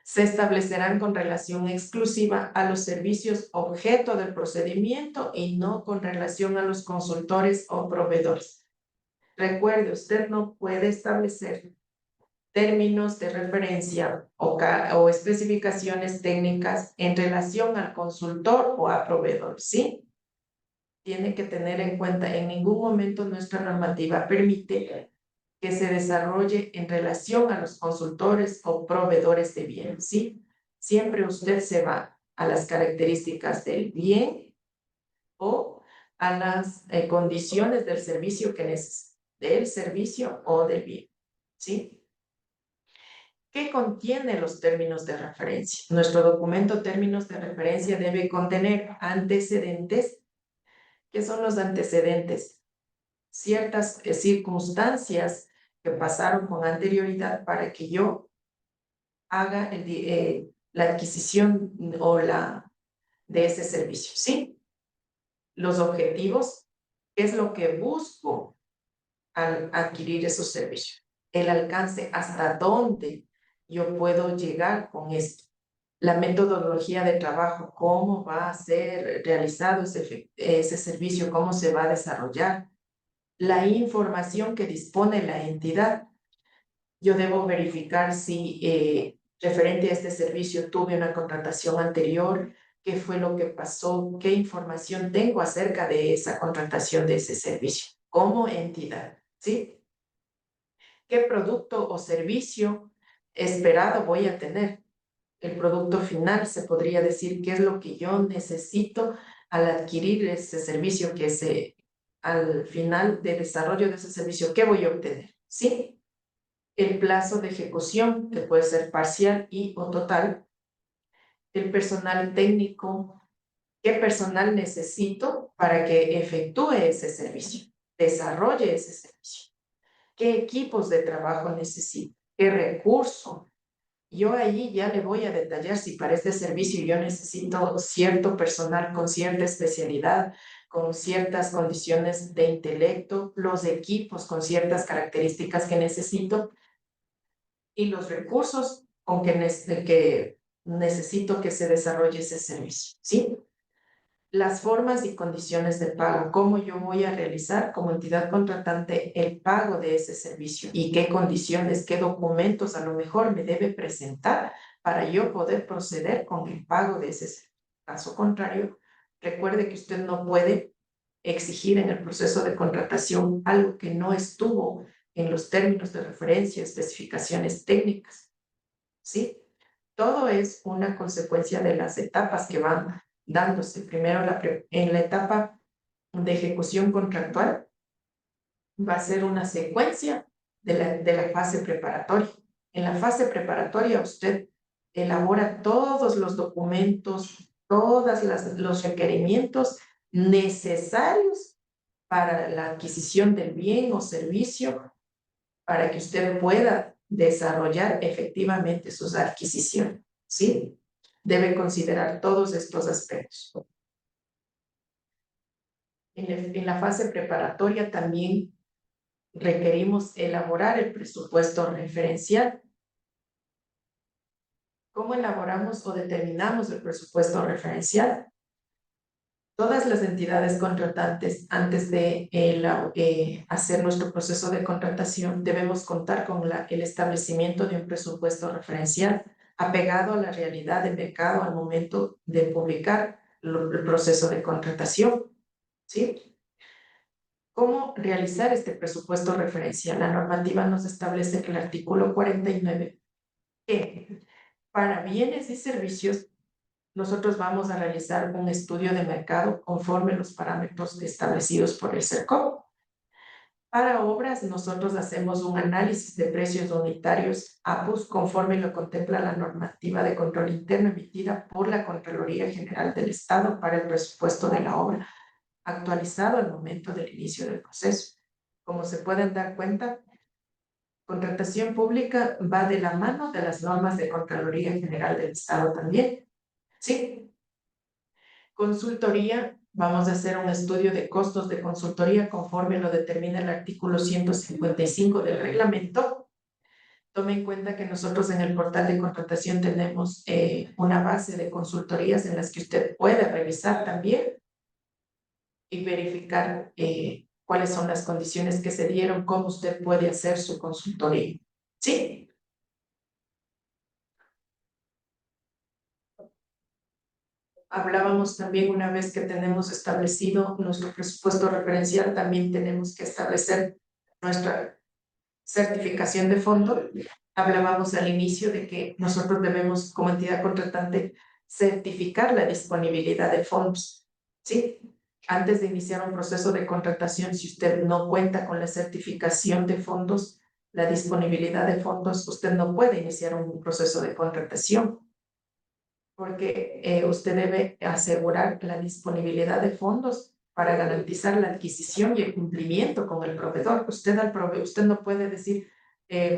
Se establecerán con relación exclusiva a los servicios objeto del procedimiento y no con relación a los consultores o proveedores. Recuerde, usted no puede establecer términos de referencia o especificaciones técnicas en relación al consultor o a proveedor, ¿sí? Tiene que tener en cuenta, en ningún momento nuestra normativa permite que se desarrolle en relación a los consultores o proveedores de bien, ¿sí? Siempre usted se va a las características del bien o a las condiciones del servicio que necesita, del servicio o del bien, ¿sí? ¿Qué contiene los términos de referencia? Nuestro documento términos de referencia debe contener antecedentes. ¿Qué son los antecedentes? Ciertas circunstancias que pasaron con anterioridad para que yo haga la adquisición de ese servicio, ¿sí? Los objetivos, ¿qué es lo que busco al adquirir esos servicios? El alcance, hasta dónde yo puedo llegar con esto. La metodología de trabajo, cómo va a ser realizado ese servicio, cómo se va a desarrollar. La información que dispone la entidad. Yo debo verificar si referente a este servicio tuve una contratación anterior, qué fue lo que pasó, qué información tengo acerca de esa contratación de ese servicio como entidad, ¿sí? ¿Qué producto o servicio esperado voy a tener? El producto final se podría decir qué es lo que yo necesito al adquirir ese servicio al final de desarrollo de ese servicio, ¿qué voy a obtener? ¿Sí? El plazo de ejecución, que puede ser parcial y o total. El personal técnico, ¿qué personal necesito para que efectúe ese servicio, desarrolle ese servicio? ¿Qué equipos de trabajo necesito? ¿Qué recurso? Yo ahí ya le voy a detallar si para este servicio yo necesito cierto personal con cierta especialidad, con ciertas condiciones de intelecto, los equipos con ciertas características que necesito y los recursos con que necesito que se desarrolle ese servicio, ¿sí? Las formas y condiciones de pago, cómo yo voy a realizar como entidad contratante el pago de ese servicio y qué condiciones, qué documentos a lo mejor me debe presentar para yo poder proceder con el pago de ese servicio. Caso contrario, recuerde que usted no puede exigir en el proceso de contratación algo que no estuvo en los términos de referencia, especificaciones técnicas, ¿sí? Todo es una consecuencia de las etapas que van dándose. Primero, en la etapa de ejecución contractual, va a ser una secuencia de la fase preparatoria. En la fase preparatoria, usted elabora todos los documentos, todos los requerimientos necesarios para la adquisición del bien o servicio, para que usted pueda desarrollar efectivamente sus adquisiciones, ¿sí? Debe considerar todos estos aspectos. En la fase preparatoria también requerimos elaborar el presupuesto referencial. ¿Cómo elaboramos o determinamos el presupuesto referencial? Todas las entidades contratantes, antes de hacer nuestro proceso de contratación, debemos contar con el establecimiento de un presupuesto referencial apegado a la realidad del mercado al momento de publicar el proceso de contratación, ¿sí? ¿Cómo realizar este presupuesto referencial? La normativa nos establece que el artículo 49, que para bienes y servicios nosotros vamos a realizar un estudio de mercado conforme los parámetros establecidos por el CERCOP. Para obras, nosotros hacemos un análisis de precios unitarios APUS conforme lo contempla la normativa de control interno emitida por la Contraloría General del Estado para el presupuesto de la obra, actualizado al momento del inicio del proceso. Como se pueden dar cuenta, contratación pública va de la mano de las normas de Contraloría General del Estado también. Sí. Consultoría, vamos a hacer un estudio de costos de consultoría conforme lo determina el artículo 155 del reglamento. Tome en cuenta que nosotros en el portal de contratación tenemos una base de consultorías en las que usted puede revisar también y verificar cuáles son las condiciones que se dieron, cómo usted puede hacer su consultoría. ¿Sí? Hablábamos también una vez que tenemos establecido nuestro presupuesto referencial, también tenemos que establecer nuestra certificación de fondo. Hablábamos al inicio de que nosotros debemos, como entidad contratante, certificar la disponibilidad de fondos, ¿sí? Antes de iniciar un proceso de contratación, si usted no cuenta con la certificación de fondos, la disponibilidad de fondos, usted no puede iniciar un proceso de contratación, porque usted debe asegurar la disponibilidad de fondos para garantizar la adquisición y el cumplimiento con el proveedor. Usted no puede decir,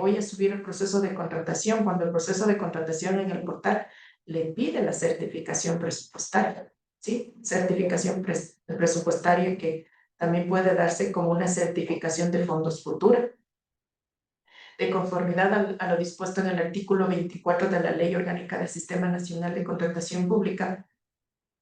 voy a subir el proceso de contratación cuando el proceso de contratación en el portal le pide la certificación presupuestaria, ¿sí? Certificación presupuestaria que también puede darse como una certificación de fondos futura, de conformidad a lo dispuesto en el artículo 24 de la Ley Orgánica del Sistema Nacional de Contratación Pública.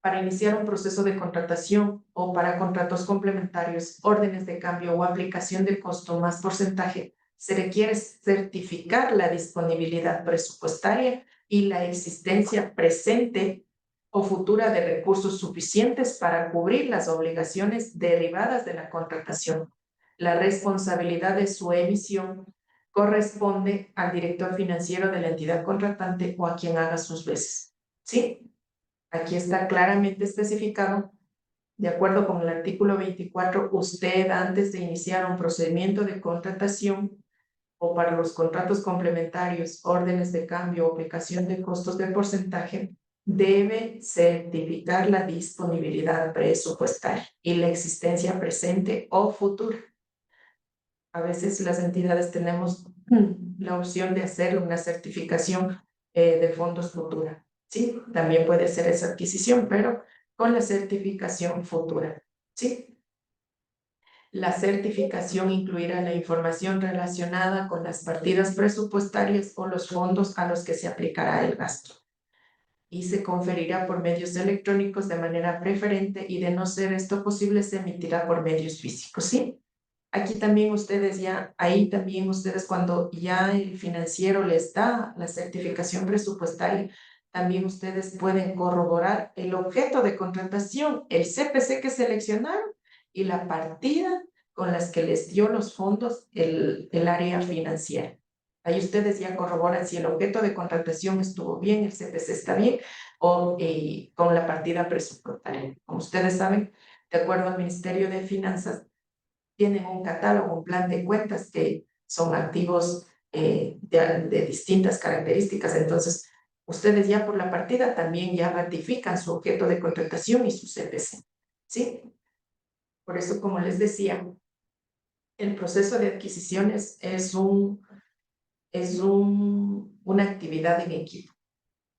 Para iniciar un proceso de contratación o para contratos complementarios, órdenes de cambio o aplicación de costo más porcentaje, se requiere certificar la disponibilidad presupuestaria y la existencia presente o futura de recursos suficientes para cubrir las obligaciones derivadas de la contratación. La responsabilidad de su emisión corresponde al director financiero de la entidad contratante o a quien haga sus veces. ¿Sí? Aquí está claramente especificado, de acuerdo con el artículo 24, usted antes de iniciar un procedimiento de contratación o para los contratos complementarios, órdenes de cambio o aplicación de costos de porcentaje, debe certificar la disponibilidad presupuestaria y la existencia presente o futura. A veces las entidades tenemos la opción de hacer una certificación de fondos futura. Sí, también puede ser esa adquisición, pero con la certificación futura. Sí. La certificación incluirá la información relacionada con las partidas presupuestarias o los fondos a los que se aplicará el gasto. Y se conferirá por medios electrónicos de manera preferente y de no ser esto posible se emitirá por medios físicos. ¿Sí? Aquí también ahí también ustedes cuando ya el financiero les da la certificación presupuestaria, también ustedes pueden corroborar el objeto de contratación, el CPC que seleccionaron y la partida con las que les dio los fondos el área financiera. Ahí ustedes ya corroboran si el objeto de contratación estuvo bien, el CPC está bien, o con la partida presupuestaria. Como ustedes saben, de acuerdo al Ministerio de Finanzas, tienen un catálogo, un plan de cuentas que son activos de distintas características. Entonces, ustedes ya por la partida también ya ratifican su objeto de contratación y su CPC, ¿sí? Por eso, como les decía, el proceso de adquisiciones es una actividad en equipo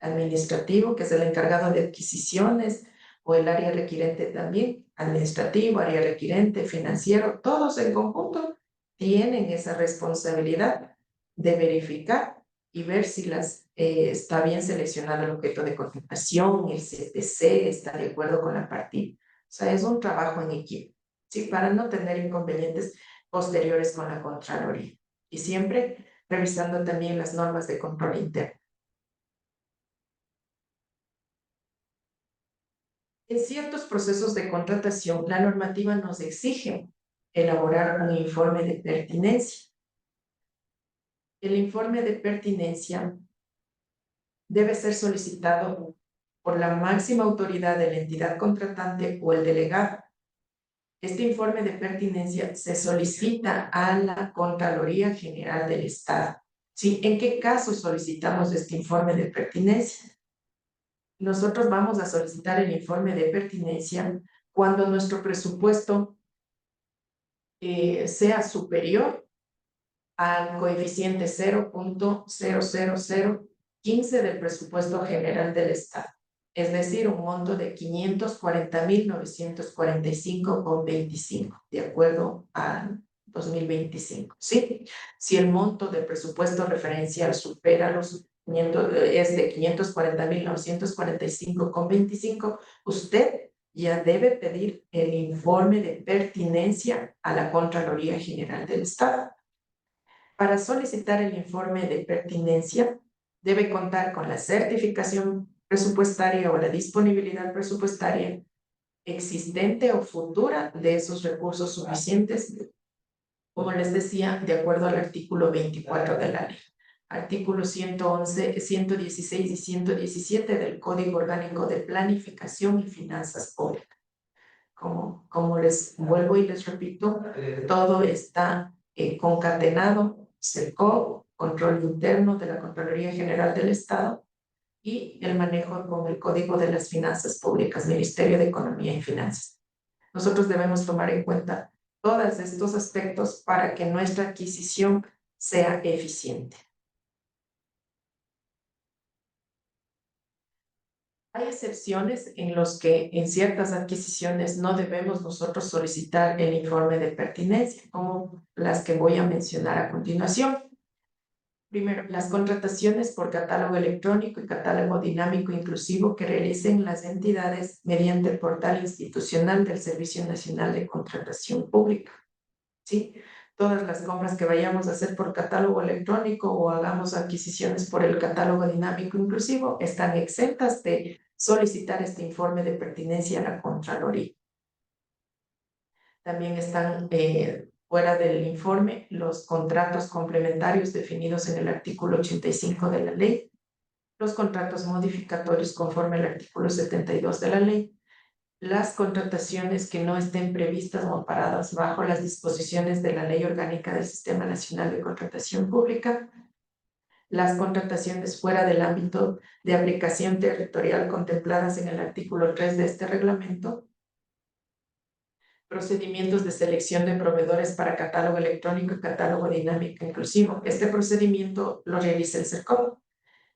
administrativo, que es el encargado de adquisiciones, o el área requirente también, administrativo, área requirente, financiero, todos en conjunto tienen esa responsabilidad de verificar y ver si está bien seleccionado el objeto de contratación, el CPC está de acuerdo con la partida. O sea, es un trabajo en equipo, ¿sí? Para no tener inconvenientes posteriores con la Contraloría. Y siempre revisando también las normas de control interno. En ciertos procesos de contratación, la normativa nos exige elaborar un informe de pertinencia. El informe de pertinencia debe ser solicitado por la máxima autoridad de la entidad contratante o el delegado. Este informe de pertinencia se solicita a la Contraloría General del Estado. ¿Sí? ¿En qué caso solicitamos este informe de pertinencia? Nosotros vamos a solicitar el informe de pertinencia cuando nuestro presupuesto sea superior al coeficiente 0.00015 del presupuesto general del Estado, es decir, un monto de 540.945,25, de acuerdo al 2025, ¿sí? Si el monto del presupuesto referencial supera los 500, es de 540.945,25, usted ya debe pedir el informe de pertinencia a la Contraloría General del Estado. Para solicitar el informe de pertinencia, debe contar con la certificación presupuestaria o la disponibilidad presupuestaria existente o futura de esos recursos suficientes, como les decía, de acuerdo al artículo 24 de la ley. Artículos 111, 116 y 117 del Código Orgánico de Planificación y Finanzas Públicas. Como les vuelvo y les repito, todo está concatenado, CERCOP, control interno de la Contraloría General del Estado y el manejo con el Código de las Finanzas Públicas, Ministerio de Economía y Finanzas. Nosotros debemos tomar en cuenta todos estos aspectos para que nuestra adquisición sea eficiente. Hay excepciones en los que en ciertas adquisiciones no debemos nosotros solicitar el informe de pertinencia, como las que voy a mencionar a continuación. Primero, las contrataciones por catálogo electrónico y catálogo dinámico inclusivo que realicen las entidades mediante el portal institucional del Servicio Nacional de Contratación Pública. ¿Sí? Todas las compras que vayamos a hacer por catálogo electrónico o hagamos adquisiciones por el catálogo dinámico inclusivo están exentas de solicitar este informe de pertinencia a la Contraloría. También están fuera del informe los contratos complementarios definidos en el artículo 85 de la ley, los contratos modificatorios conforme al artículo 72 de la ley, las contrataciones que no estén previstas o amparadas bajo las disposiciones de la Ley Orgánica del Sistema Nacional de Contratación Pública, las contrataciones fuera del ámbito de aplicación territorial contempladas en el artículo 3 de este reglamento, procedimientos de selección de proveedores para catálogo electrónico y catálogo dinámico inclusivo. Este procedimiento lo realiza el CERCOP.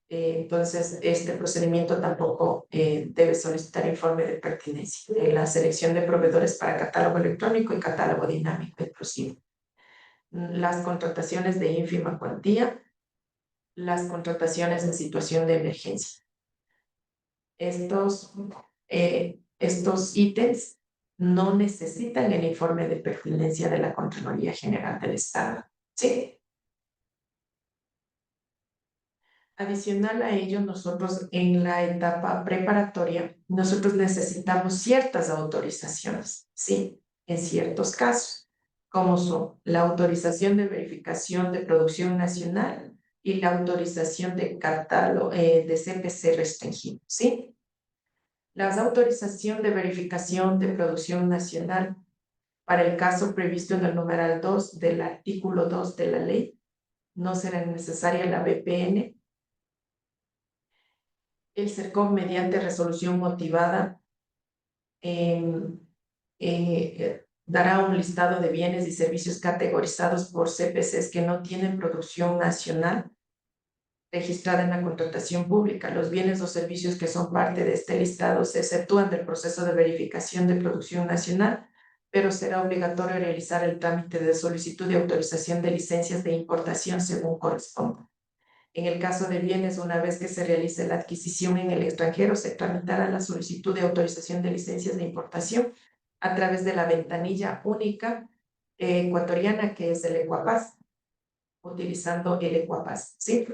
Entonces, este procedimiento tampoco debe solicitar informe de pertinencia. La selección de proveedores para catálogo electrónico y catálogo dinámico inclusivo. Las contrataciones de ínfima cuantía, las contrataciones en situación de emergencia. Estos ítems no necesitan el informe de pertinencia de la Contraloría General del Estado. ¿Sí? Adicional a ello, nosotros en la etapa preparatoria, nosotros necesitamos ciertas autorizaciones, ¿sí? En ciertos casos, como son la autorización de verificación de producción nacional y la autorización de catálogo de CPC restringido, ¿sí? Las autorización de verificación de producción nacional para el caso previsto en el numeral 2 del artículo 2 de la ley, no será necesaria la VPN. El CERCOV, mediante resolución motivada, dará un listado de bienes y servicios categorizados por CPCs que no tienen producción nacional registrada en la contratación pública. Los bienes o servicios que son parte de este listado se exceptúan del proceso de verificación de producción nacional, pero será obligatorio realizar el trámite de solicitud de autorización de licencias de importación según corresponda. En el caso de bienes, una vez que se realice la adquisición en el extranjero, se tramitará la solicitud de autorización de licencias de importación a través de la ventanilla única ecuatoriana, que es el Ecuapaz, utilizando el Ecuapaz, ¿sí?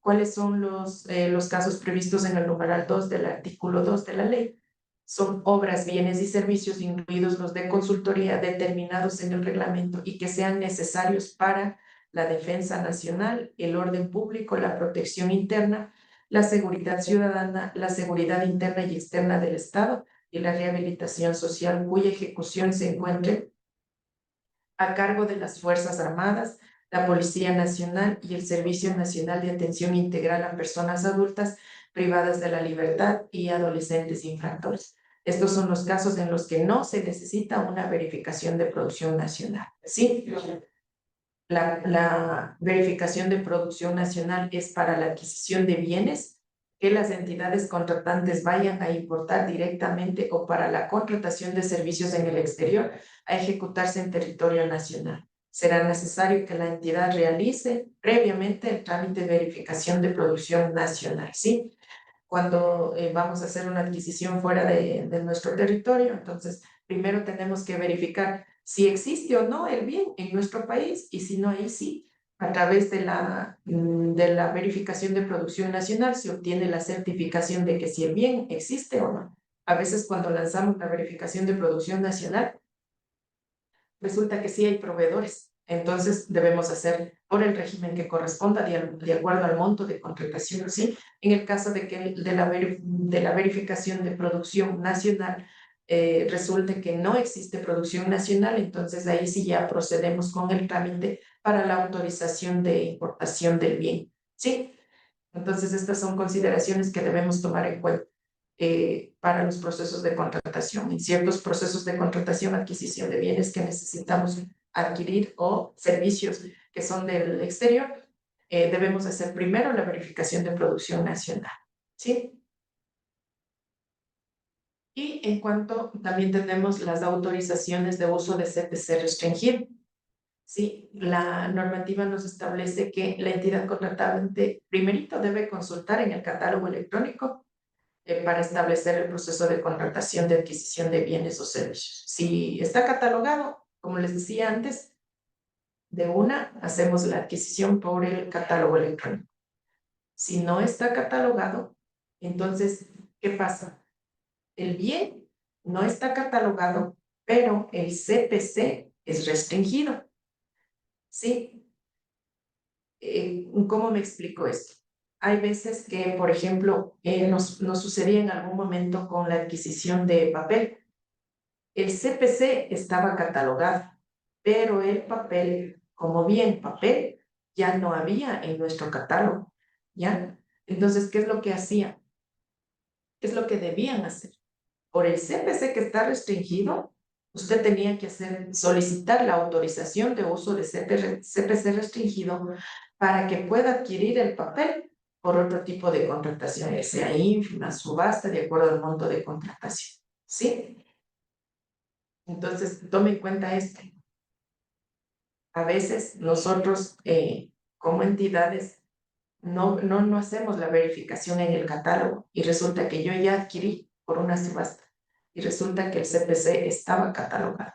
¿Cuáles son los casos previstos en el numeral 2 del artículo 2 de la ley? Son obras, bienes y servicios, incluidos los de consultoría, determinados en el reglamento y que sean necesarios para la defensa nacional, el orden público, la protección interna, la seguridad ciudadana, la seguridad interna y externa del Estado y la rehabilitación social, cuya ejecución se encuentre a cargo de las Fuerzas Armadas, la Policía Nacional y el Servicio Nacional de Atención Integral a Personas Adultas privadas de la libertad y adolescentes infractores. Estos son los casos en los que no se necesita una verificación de producción nacional. ¿Sí? La verificación de producción nacional es para la adquisición de bienes que las entidades contratantes vayan a importar directamente o para la contratación de servicios en el exterior a ejecutarse en territorio nacional. Será necesario que la entidad realice previamente el trámite de verificación de producción nacional, ¿sí? Cuando vamos a hacer una adquisición fuera de nuestro territorio, entonces primero tenemos que verificar si existe o no el bien en nuestro país y si no, ahí sí, a través de la verificación de producción nacional se obtiene la certificación de que si el bien existe o no. A veces cuando lanzamos la verificación de producción nacional, resulta que sí hay proveedores. Entonces debemos hacer por el régimen que corresponda de acuerdo al monto de contratación, ¿sí? En el caso de que de la verificación de producción nacional resulte que no existe producción nacional, entonces ahí sí ya procedemos con el trámite para la autorización de importación del bien, ¿sí? Entonces estas son consideraciones que debemos tomar en cuenta para los procesos de contratación. En ciertos procesos de contratación, adquisición de bienes que necesitamos adquirir o servicios que son del exterior, debemos hacer primero la verificación de producción nacional, ¿sí? Y en cuanto también tenemos las autorizaciones de uso de CPC restringido. Sí, la normativa nos establece que la entidad contratante primerito debe consultar en el catálogo electrónico para establecer el proceso de contratación de adquisición de bienes o servicios. Si está catalogado, como les decía antes, de una hacemos la adquisición por el catálogo electrónico. Si no está catalogado, entonces, ¿qué pasa? El bien no está catalogado, pero el CPC es restringido. ¿Sí? ¿Cómo me explico esto? Hay veces que, por ejemplo, nos sucedía en algún momento con la adquisición de papel. El CPC estaba catalogado, pero el papel, como bien papel, ya no había en nuestro catálogo, ¿ya? Entonces, ¿qué es lo que hacían? ¿Qué es lo que debían hacer? Por el CPC que está restringido, usted tenía que solicitar la autorización de uso de CPC restringido para que pueda adquirir el papel por otro tipo de contratación, ya sea ínfima, subasta, de acuerdo al monto de contratación. ¿Sí? Entonces, tome en cuenta esto. A veces nosotros, como entidades, no hacemos la verificación en el catálogo y resulta que yo ya adquirí por una subasta y resulta que el CPC estaba catalogado,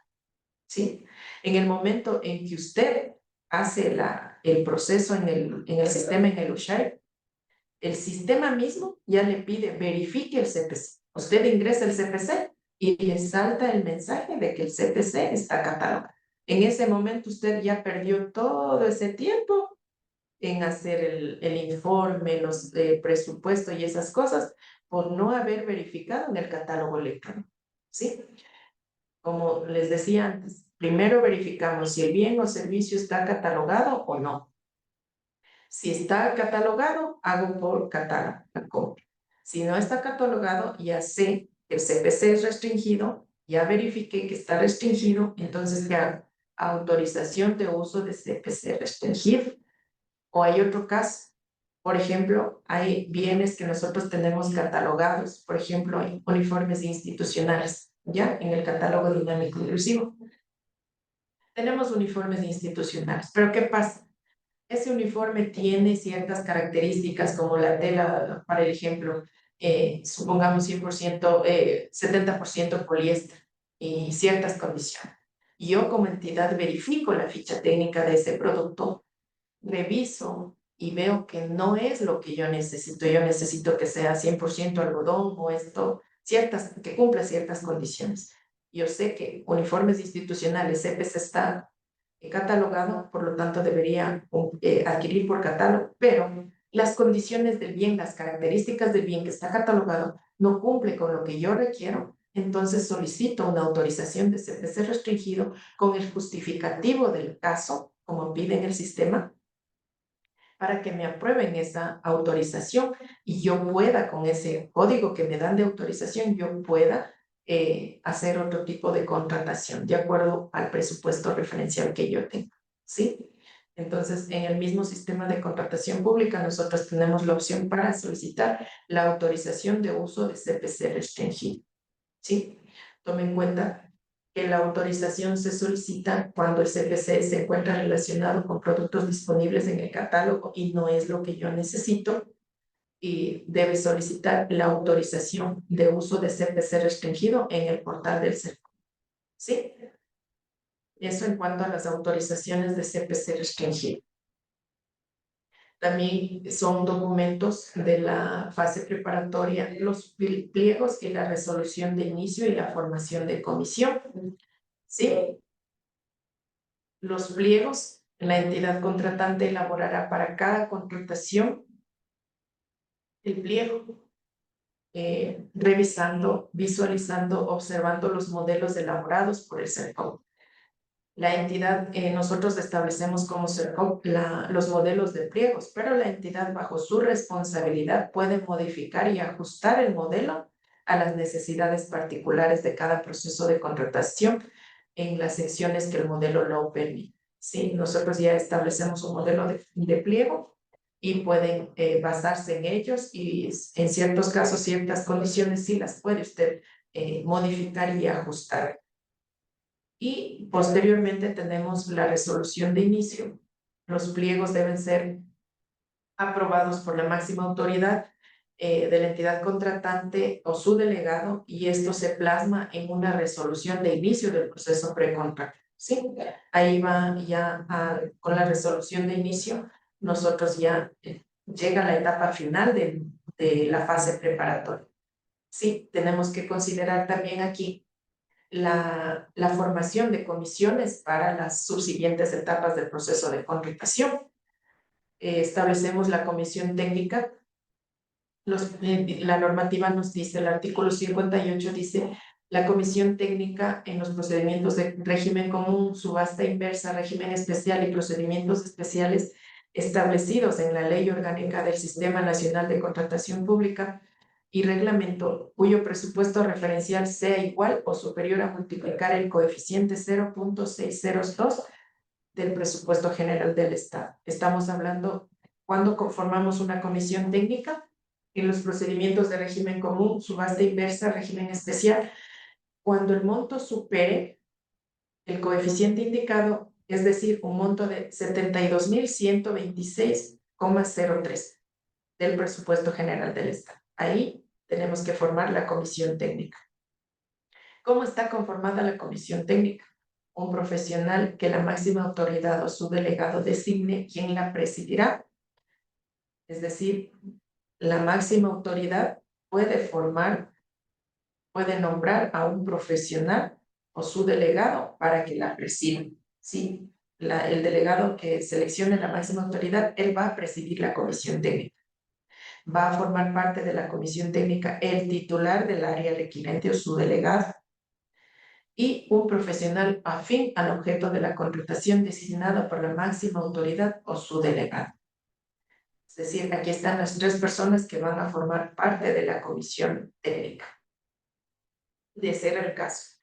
¿sí? En el momento en que usted hace el proceso en el sistema, en el USHAI, el sistema mismo ya le pide verifique el CPC. Usted ingresa el CPC y le salta el mensaje de que el CPC está catalogado. En ese momento usted ya perdió todo ese tiempo en hacer el informe, los presupuestos y esas cosas por no haber verificado en el catálogo electrónico. ¿Sí? Como les decía antes, primero verificamos si el bien o servicio está catalogado o no. Si está catalogado, hago por catálogo la compra. Si no está catalogado, ya sé que el CPC es restringido, ya verifiqué que está restringido, entonces ya autorización de uso de CPC restringido. O hay otro caso, por ejemplo, hay bienes que nosotros tenemos catalogados, por ejemplo, hay uniformes institucionales, ya en el catálogo dinámico inclusivo. Tenemos uniformes institucionales, pero ¿qué pasa? Ese uniforme tiene ciertas características como la tela, para el ejemplo, supongamos 100%, 70% poliéster y ciertas condiciones. Yo como entidad verifico la ficha técnica de ese producto, reviso y veo que no es lo que yo necesito. Yo necesito que sea 100% algodón o esto, que cumpla ciertas condiciones. Yo sé que uniformes institucionales, CPC está catalogado, por lo tanto debería adquirir por catálogo, pero las condiciones del bien, las características del bien que está catalogado no cumple con lo que yo requiero, entonces solicito una autorización de CPC restringido con el justificativo del caso, como pide en el sistema, para que me aprueben esa autorización y yo pueda, con ese código que me dan de autorización, yo pueda hacer otro tipo de contratación de acuerdo al presupuesto referencial que yo tengo, ¿sí? Entonces, en el mismo sistema de contratación pública, nosotros tenemos la opción para solicitar la autorización de uso de CPC restringido, ¿sí? Tome en cuenta que la autorización se solicita cuando el CPC se encuentra relacionado con productos disponibles en el catálogo y no es lo que yo necesito, y debe solicitar la autorización de uso de CPC restringido en el portal del CERCO. ¿Sí? Eso en cuanto a las autorizaciones de CPC restringido. También son documentos de la fase preparatoria, los pliegos y la resolución de inicio y la formación de comisión. ¿Sí? Los pliegos, la entidad contratante elaborará para cada contratación el pliego, revisando, visualizando, observando los modelos elaborados por el CERCOP. La entidad, nosotros establecemos como CERCOP los modelos de pliegos, pero la entidad bajo su responsabilidad puede modificar y ajustar el modelo a las necesidades particulares de cada proceso de contratación en las secciones que el modelo lo permite. Sí, nosotros ya establecemos un modelo de pliego y pueden basarse en ellos y en ciertos casos, ciertas condiciones sí las puede usted modificar y ajustar. Y posteriormente tenemos la resolución de inicio. Los pliegos deben ser aprobados por la máxima autoridad de la entidad contratante o su delegado, y esto se plasma en una resolución de inicio del proceso precontracto. ¿Sí? Ahí va ya con la resolución de inicio, nosotros ya llega la etapa final de la fase preparatoria. Sí, tenemos que considerar también aquí la formación de comisiones para las subsiguientes etapas del proceso de contratación. Establecemos la comisión técnica. La normativa nos dice, el artículo 58 dice, la comisión técnica en los procedimientos de régimen común, subasta inversa, régimen especial y procedimientos especiales establecidos en la Ley Orgánica del Sistema Nacional de Contratación Pública y reglamento cuyo presupuesto referencial sea igual o superior a multiplicar el coeficiente 0.602 del presupuesto general del Estado. Estamos hablando cuando conformamos una comisión técnica en los procedimientos de régimen común, subasta inversa, régimen especial, cuando el monto supere el coeficiente indicado, es decir, un monto de 72.126,03 del presupuesto general del Estado. Ahí tenemos que formar la comisión técnica. ¿Cómo está conformada la comisión técnica? Un profesional que la máxima autoridad o su delegado designe quien la presidirá. Es decir, la máxima autoridad puede nombrar a un profesional o su delegado para que la presida. Sí, el delegado que seleccione la máxima autoridad, él va a presidir la comisión técnica. Va a formar parte de la comisión técnica el titular del área requirente o su delegado y un profesional afín al objeto de la contratación designado por la máxima autoridad o su delegado. Es decir, aquí están las 3 personas que van a formar parte de la comisión técnica. De ser el caso.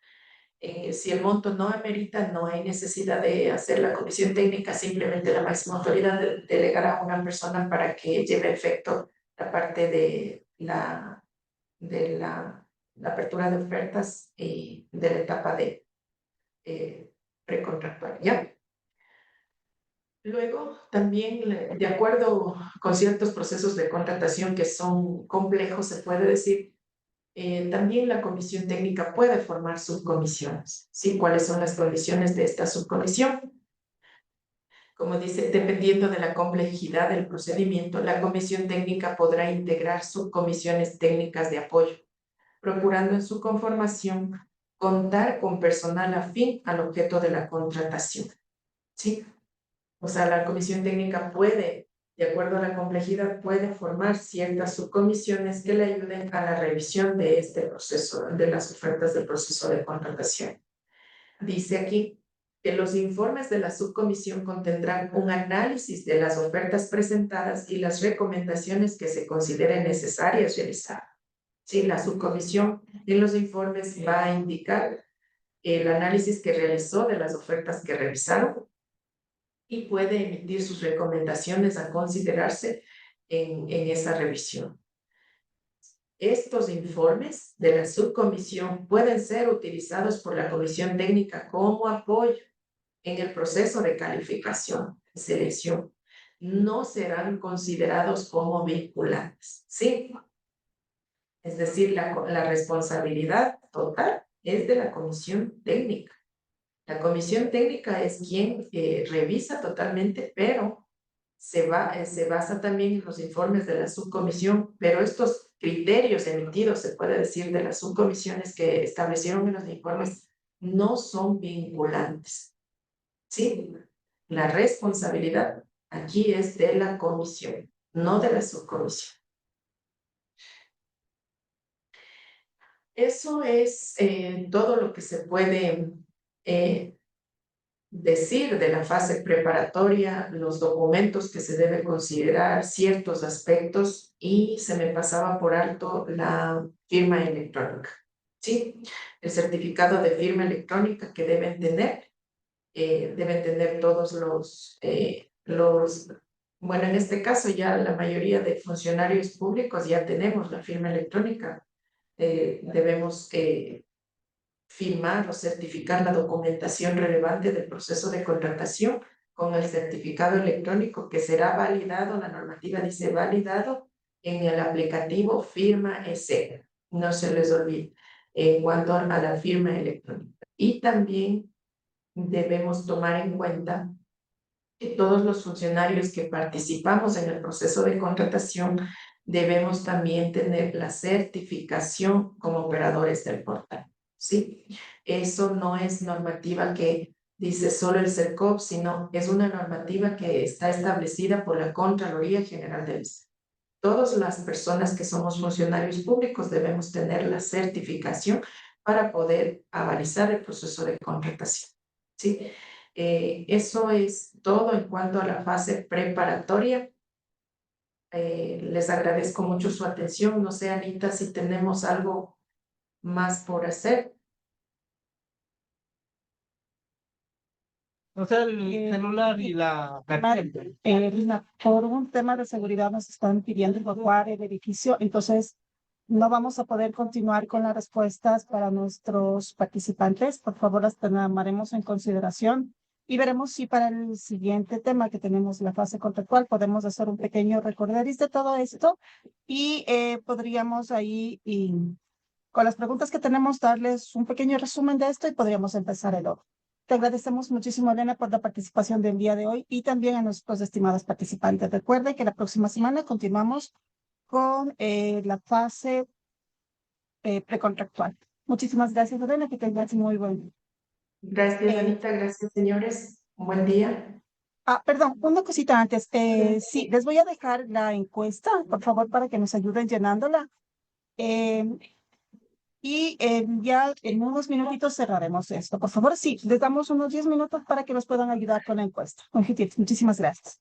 Si el monto no amerita, no hay necesidad de hacer la comisión técnica, simplemente la máxima autoridad delegará a una persona para que lleve a efecto la parte de la apertura de ofertas y de la etapa de precontractual, ¿ya? Luego, también, de acuerdo con ciertos procesos de contratación que son complejos, se puede decir, también la comisión técnica puede formar subcomisiones. ¿Sí? ¿Cuáles son las condiciones de esta subcomisión? Como dice, dependiendo de la complejidad del procedimiento, la comisión técnica podrá integrar subcomisiones técnicas de apoyo, procurando en su conformación contar con personal afín al objeto de la contratación. ¿Sí? O sea, la comisión técnica puede, de acuerdo a la complejidad, puede formar ciertas subcomisiones que le ayuden a la revisión de este proceso, de las ofertas del proceso de contratación. Dice aquí que los informes de la subcomisión contendrán un análisis de las ofertas presentadas y las recomendaciones que se consideren necesarias realizar. Sí, la subcomisión en los informes va a indicar el análisis que realizó de las ofertas que revisaron y puede emitir sus recomendaciones a considerarse en esa revisión. Estos informes de la subcomisión pueden ser utilizados por la comisión técnica como apoyo en el proceso de calificación y selección. No serán considerados como vinculantes, ¿sí? Es decir, la responsabilidad total es de la comisión técnica. La comisión técnica es quien revisa totalmente, pero se basa también en los informes de la subcomisión, pero estos criterios emitidos, se puede decir, de las subcomisiones que establecieron en los informes no son vinculantes. ¿Sí? La responsabilidad aquí es de la comisión, no de la subcomisión. Eso es todo lo que se puede decir de la fase preparatoria, los documentos que se deben considerar, ciertos aspectos, y se me pasaba por alto la firma electrónica. ¿Sí? El certificado de firma electrónica que deben tener todos bueno, en este caso ya la mayoría de funcionarios públicos ya tenemos la firma electrónica. Debemos firmar o certificar la documentación relevante del proceso de contratación con el certificado electrónico que será validado, la normativa dice validado en el aplicativo Firma EC. No se les olvide en cuanto a la firma electrónica. Y también debemos tomar en cuenta que todos los funcionarios que participamos en el proceso de contratación debemos también tener la certificación como operadores del portal. ¿Sí? Eso no es normativa que dice solo el CERCOP, sino es una normativa que está establecida por la Contraloría General del Estado. Todas las personas que somos funcionarios públicos debemos tener la certificación para poder avalizar el proceso de contratación. ¿Sí? Eso es todo en cuanto a la fase preparatoria. Les agradezco mucho su atención. No sé, Anita, si tenemos algo más por hacer. O sea, el celular y la por un tema de seguridad nos están pidiendo evacuar el edificio, entonces no vamos a poder continuar con las respuestas para nuestros participantes. Por favor, las tomaremos en consideración y veremos si para el siguiente tema que tenemos la fase contractual podemos hacer un pequeño recorderis de todo esto y podríamos ahí con las preguntas que tenemos darles un pequeño resumen de esto y podríamos empezar el otro. Te agradecemos muchísimo, Elena, por la participación del día de hoy y también a nuestros estimados participantes. Recuerden que la próxima semana continuamos con la fase precontractual. Muchísimas gracias, Lorena, que tengas muy buen día. Gracias, Anita. Gracias, señores. Un buen día. Perdón, una cosita antes. Sí, les voy a dejar la encuesta, por favor, para que nos ayuden llenándola. Ya en unos minutitos cerraremos esto. Por favor, sí, les damos unos 10 minutos para que nos puedan ayudar con la encuesta. Muchísimas gracias.